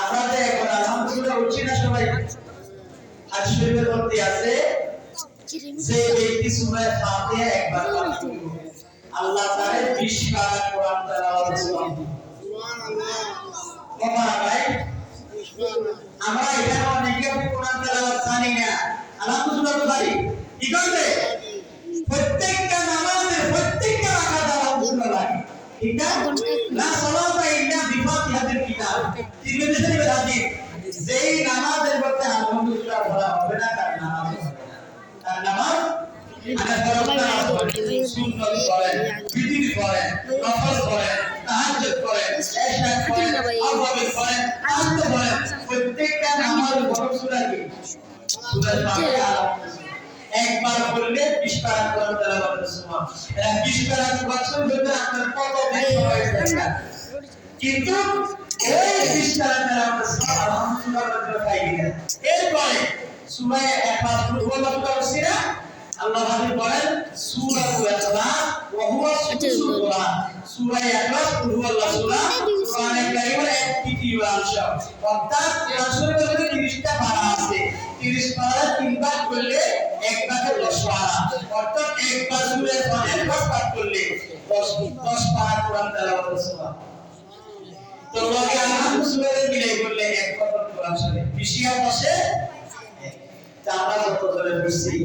আপনাদের এখন আলহামদুলিল্লাহ উঠছি না সবাই হাদিস শরীফের মধ্যে আছে যে ব্যক্তি সূরা ফাতিহা একবার পাঠ করবে আল্লাহ তাআলা 20 পারা কোরআন তেলাওয়াত করবে সুবহানাল্লাহ বাবা ভাই আমরা এখানে অনেকে কোরআন তেলাওয়াত জানি না আলহামদুলিল্লাহ পারি কি করবে প্রত্যেকটা নামাজে প্রত্যেকটা রাকাতে আলহামদুলিল্লাহ লাগে ঠিক আছে লা সালাতা ইল্লা বিফাতিহাতিল কিতাব তিরমিজি শরীফের হাদিস যেই নামাজের মধ্যে আলহামদুলিল্লাহ পড়া হবে না তার নামাজ হবে না তার নামাজ আনা ফরজ নামাজ পড়েন সুন্নাত পড়েন বিধি পড়েন নফল পড়েন তাহাজ্জুদ পড়েন ইশা পড়েন আওয়াবিল পড়েন আস্ত পড়েন প্রত্যেকটা নামাজের বড় সূরা কি সূরা ফাতিহা একবার পড়লে 20 পারা কোরআন তেলাওয়াত করতে সুবহান এরা 20 পারা বছর ধরে আপনার কত বেশি হয়ে যায় কিন্তু এই 20 পারা তেলাওয়াত সুবহান আলহামদুলিল্লাহ রাব্বিল আলামিন এরপরে সূরা ইখলাস পড়বো করছিনা আল্লাহ হাবিব বলেন সূরাতুল ইখলাস ওয়া হুয়া সুতুল কোরআন সূরা ইখলাস হুয়াল্লাহ সূরা কোরআনে কারীমের এক তৃতীয় অংশ অর্থাৎ কোরআন শরীফের মধ্যে 30টা পারা আছে 30 পারা তিনবার করলে এক ভাগে 10 পারা অর্থাৎ একবার সূরা ইখলাস পাঠ করলে 10 পারা কোরআন তেলাওয়াত করতে তো লগে আলহামদুলিল্লাহ মিলাই করলে এক কথা কোরআন শরীফ বিশিয়া বসে তা আমরা যত ধরে বুঝছি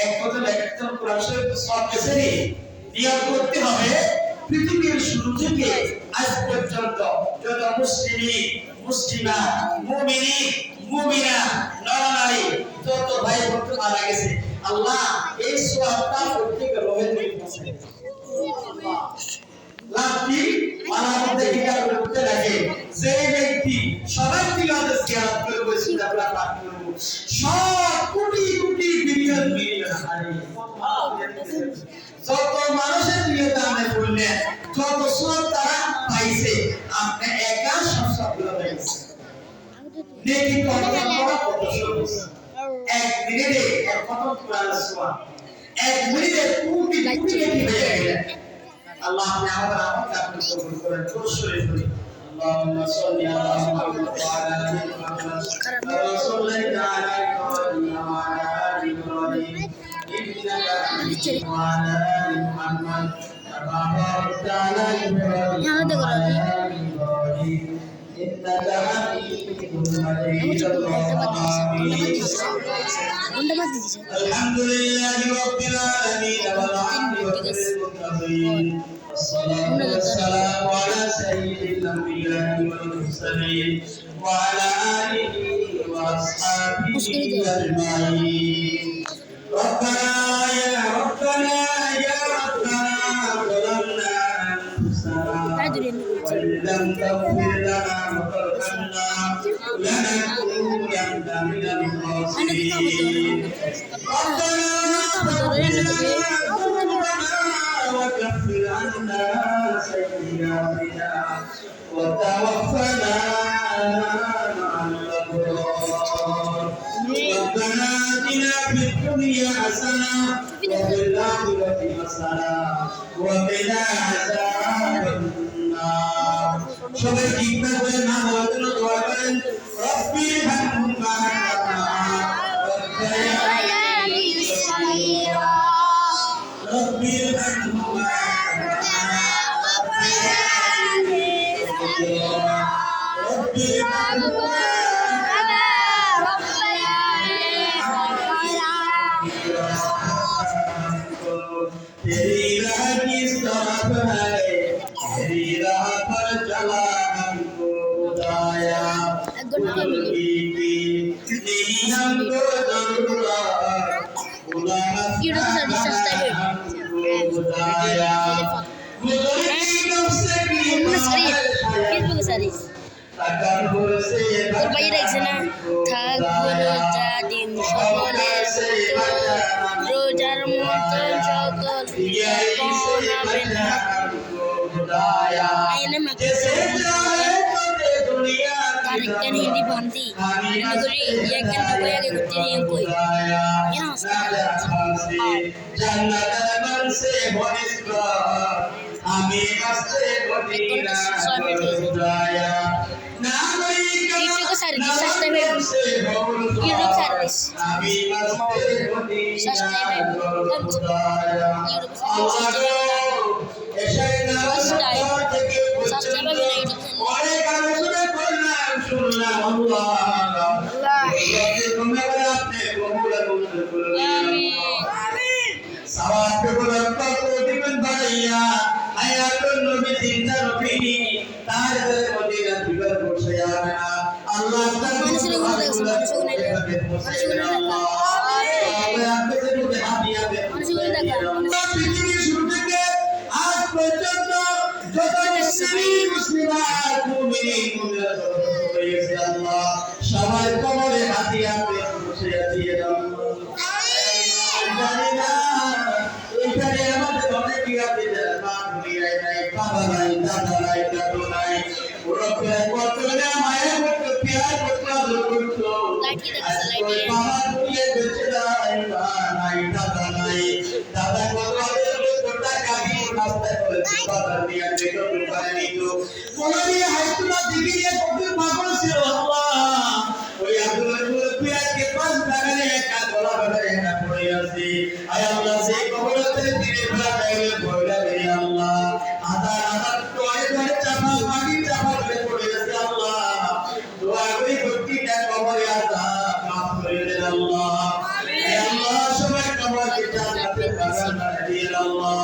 এক কথা একদম কোরআন শরীফ সব কেসেরই নিয়ত করতে হবে পৃথিবীর শুরু থেকে আজ পর্যন্ত যত মুসলিমা মুমিনা নরনারী যত ভাই বোন মারা গেছে আল্লাহ এই সওয়াবটা প্রত্যেকের রহে দিয়ে পৌঁছে সুবহানাল্লাহ লাভটি মানবতে হিসাব করতে লাগে যে ব্যক্তি সবাই দিলাতে জিয়ারত করবে সিদাবলা পাঠ করব সব কোটি কোটি বিলিয়ন হারে যত মানুষের নিয়ত আমে করলেন যত সব তারা পাইছে আপনি একা সবগুলো পাইছে নেকি কত বড় কত সহজ এক মিনিটে এক কত কোরআন সুবহান এক মিনিটে কোটি কোটি নেকি হয়ে গেল আল্লাহ আপনি আমাদের আমলকে কবুল করেন খুশি করেন اللهم صل على محمد وعلى ال محمد كما صليت على ابراهيم وعلى ال ابراهيم انك حميد وعلى ال محمد كما باركت على ابراهيم وعلى ال ابراهيم انك حميد مجيد الحمد لله رب العالمين والعاقبة للمتقين والصلاة والسلام على سيد الأنبياء والمرسلين وعلى آله وأصحابه أجمعين ربنا يا ربنا ظلمنا أنفسنا وإن لم تغفر لنا وترحمنا لنكونن من الخاسرين ربنا وكفر عنا سيئاتنا وتوفنا مع الأبرار ربنا آتنا في الدنيا حسنة وفي الآخرة حسنة وقنا عذاب النار সবাই ঠিকঠাক করে না বলার জন্য দোয়া করেন রব্বি হামহুমা কামা রব্বায়ানি সগীরা রব্বি হামহুমা কামা রব্বায়ানি সগীরা রব্বি হামহুমা কামা রব্বায়ানি সগীরা तेरी राह की तरफ है तेरी राह पर चला हमको खुदाया नहीं हमको जरूरत YouTube पे सर्च सब्सक्राइब Facebook सर्च তোর বাইরে রাখছে না থাকবো রোজা দিন সকলে রোজার মতো সকল বানাবেন आईने में कार्यक्रम हिंदी बनती नगरी ये क्या नगरी आगे कुत्ते नहीं कोई ये ना YouTube service subscribe YouTube service subscribe YouTube সবাই কবরে হাতিয়া বসে আছি এখানে আমাদের অনেক আছে মা দুনিয়ায় নাই বাবা নাই দাদা নাই দাদু নাই ওরা প্রায় কত না মায়ের মতো প্যার করতো বাবা দুনিয়া বেঁচে নাই দাদা নাই দাদা কত টাকা দিয়ে রাস্তায় করে বাবা নিয়ে দেখো পারে তো কোলা দিয়ে হাইতুলা দিকে কত পাগল ছিল আল্লাহ ওই আব্দুল পিয়াকে পাঁচ টাকারে একা গলা বাঁধে না পড়ে আছে আয় আল্লাহ সেই কবরতে দিনে বেলা গাইলে ভয়লা রে আল্লাহ আদার টয় টয় চাপা মাটি চাপা করে পড়ে আছে আল্লাহ দোয়া করি প্রতিটা কবরে আযাব মাফ করে দেন আল্লাহ আয় আল্লাহ সবাই কবরকে জান্নাতে বাগান দিয়ে আল্লাহ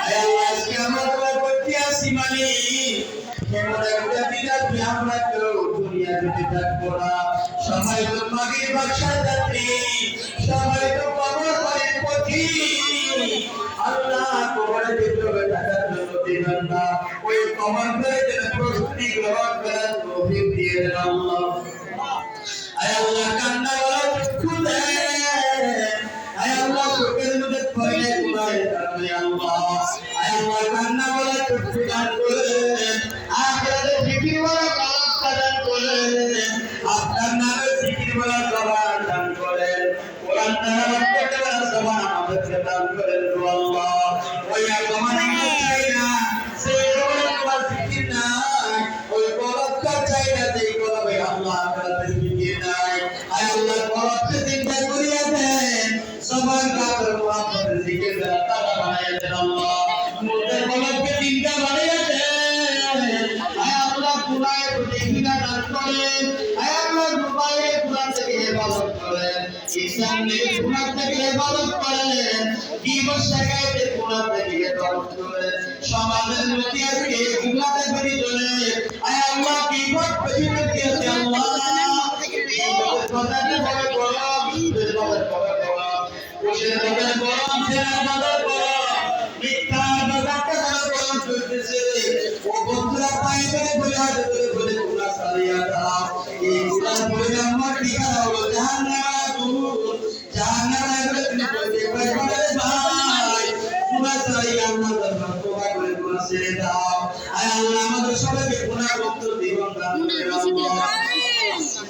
আয় আল্লাহ আজকে আমরা দোয়া করতে আসি মালিক কেমন একটা বিরাট আমরা কেউ দুনিয়া যেতে থাকবো না সবাই তো মাগির বাসায় যাত্রী সবাই তো কবর করে পথি আল্লাহ কবরে ভিতরে থাকার জন্য দিবেন না ওই কবর করে যেন প্রস্তুতি গ্রহণ করার তৌফিক দিয়ে দেন আল্লাহ আয় আল্লাহ কান্না বলা চক্ষু দেন আয় আল্লাহ চোখের মধ্যে পয়লে কুড়ায় দাঁড়াবে আল্লাহ আয় আল্লাহ কান্না বলা চক্ষু দান করেন আখেরাতে জিকির বলা কলম দান করেন আপনার নামে জিকির বলা জবান দান করেন কোরআন তেলাওয়াত করতে বলা জবান আমাদেরকে দান করেন আল্লাহ ওই জবান আমরা চাই না সেই জবান তোমার জিকির নাই ওই কলমটা চাই না যেই কলমে আল্লাহ আখেরাতে জিকির নাই আয় আল্লাহ কলমকে চিন্তা করিয়া দেন সবার কাছে মুহাম্মদের জিকির দ্বারা তারা বানাইয়া দেন আল্লাহ মুদের কলমকে চিন্তা বানাইয়া দেন আয় আল্লাহ কুরআনের প্রতি ঘৃণা দান করেন আয় আল্লাহ মোবাইলে কুরআন থেকে হেফাজত করেন ইসলামের কুরআন থেকে হেফাজত করেন জীবন শাখাতে কুরআন থেকে হেফাজত করেন সমাজের মধ্যে আজকে গুনাতে বেরি চলে আয় আল্লাহ বিপদ পেছনে দিয়েছে আল্লাহ কথাটা বড় গরম বড় গরম কোশের বড় গরম সেনা বড় গরম মিথ্যা বাজারটা বড় গরম চলতেছে ও বন্ধুরা পাইবে বলে হাতে ধরে বলে কুরআন সারিয়া দাও এই কুরআন পড়ে আমার ঠিকানা হলো জাহান্নামে বলে তুমি বলতে পারবে ভাই কুরআন সারিয়া আল্লাহ দরবার তোবা করে কুরআন ছেড়ে দাও আয় আল্লাহ আমাদের সবাইকে গুনাহ মুক্ত জীবন দান করে আল্লাহ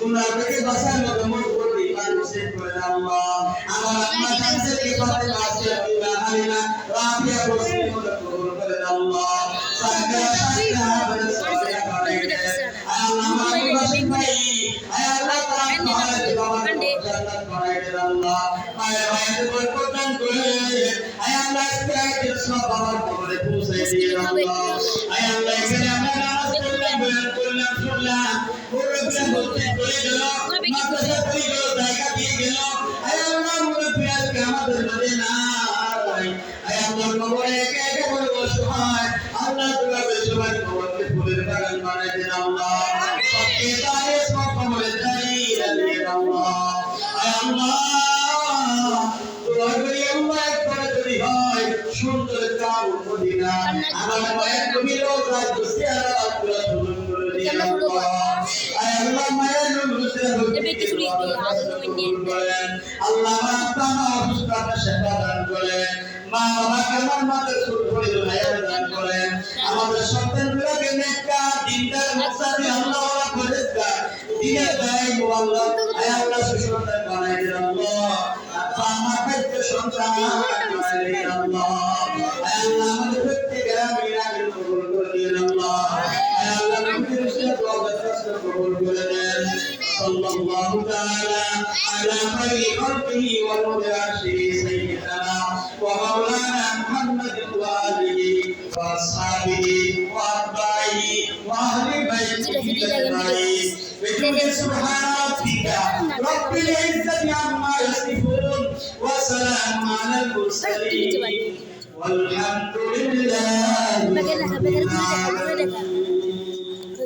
গুনাহ থেকে বাঁচার মতো মন করে ঈমান নসিব করে আল্লাহ আমার আপনার কাছে কি করতে আছে বিনা হারিনা রাফিয়া বসে মত কবুল করে আল্লাহ সাকরা সাকরা বলে সাকরা করে আল্লাহ আমার বাসি ভাই আয় আল্লাহ তাআলা জান্নাত বানাই দেন আল্লাহ আয় আয় বরকত দান করে আয় আল্লাহ ইসরাইল সব বাবার কবরে পৌঁছে দিয়ে আল্লাহ আয় আল্লাহ এখানে আমরা নামাজ পড়লাম বয়ান করলাম শুনলাম পুরোটা বলতে করে গেল মাদ্রাসা করে গেল জায়গা দিয়ে গেল আয় আল্লাহ মুরব্বি আজকে আমাদের মাঝে নাই আয় আল্লাহ কবরে একা একা বড় অসহায় আল্লাহ তোমাদের সবাই কবরকে ফুলের বাগান বানাই দেন আল্লাহ সবকে দাঁড়িয়ে সব কবরে দাঁড়িয়ে আল্লাহ আয় আল্লাহ দোয়া করি আল্লাহ আমার মায়ের নবী রোজায় বসে আর পুরো পূরণ করে দিন আল্লাহ আয় আল্লাহ মায়ের নবীর আল্লাহ আপনার অবস্থাটা সেবা দান করেন মা বাবাকে আমার মাদের সুখ করে হায়াত দান করেন আমাদের সন্তানগুলোকে নেককার দিনদার মুত্তাকি আল্লাহওয়ালা পরেজগার দিনের দায়ী ও আল্লাহ আয় আল্লাহ সুসন্তান বানাই দিন আল্লাহ আব্বা আমার ভাইকে সন্তান বানাই দিন আল্লাহ আয় আল্লাহ আমাদের প্রত্যেকের আমিন কবুল করে দিন আল্লাহ আয় আল্লাহ নবীর উসিলা দোয়া দরখাস্ত কবুল করে দেন সাল্লাল্লাহু তাআলা আলা খায়রি খালকিহি ওয়া নূরি আরশিহি সাইয়্যিদানা ওয়া মাওলানা মুহাম্মাদিন ওয়া আলিহি ওয়া আসহাবিহি ওয়া আতবাইহি ওয়া আহলি বাইতিহি আজমাইন سبحان ربك رب العزة عما يصفون وسلام على المرسلين والحمد لله رب العالمين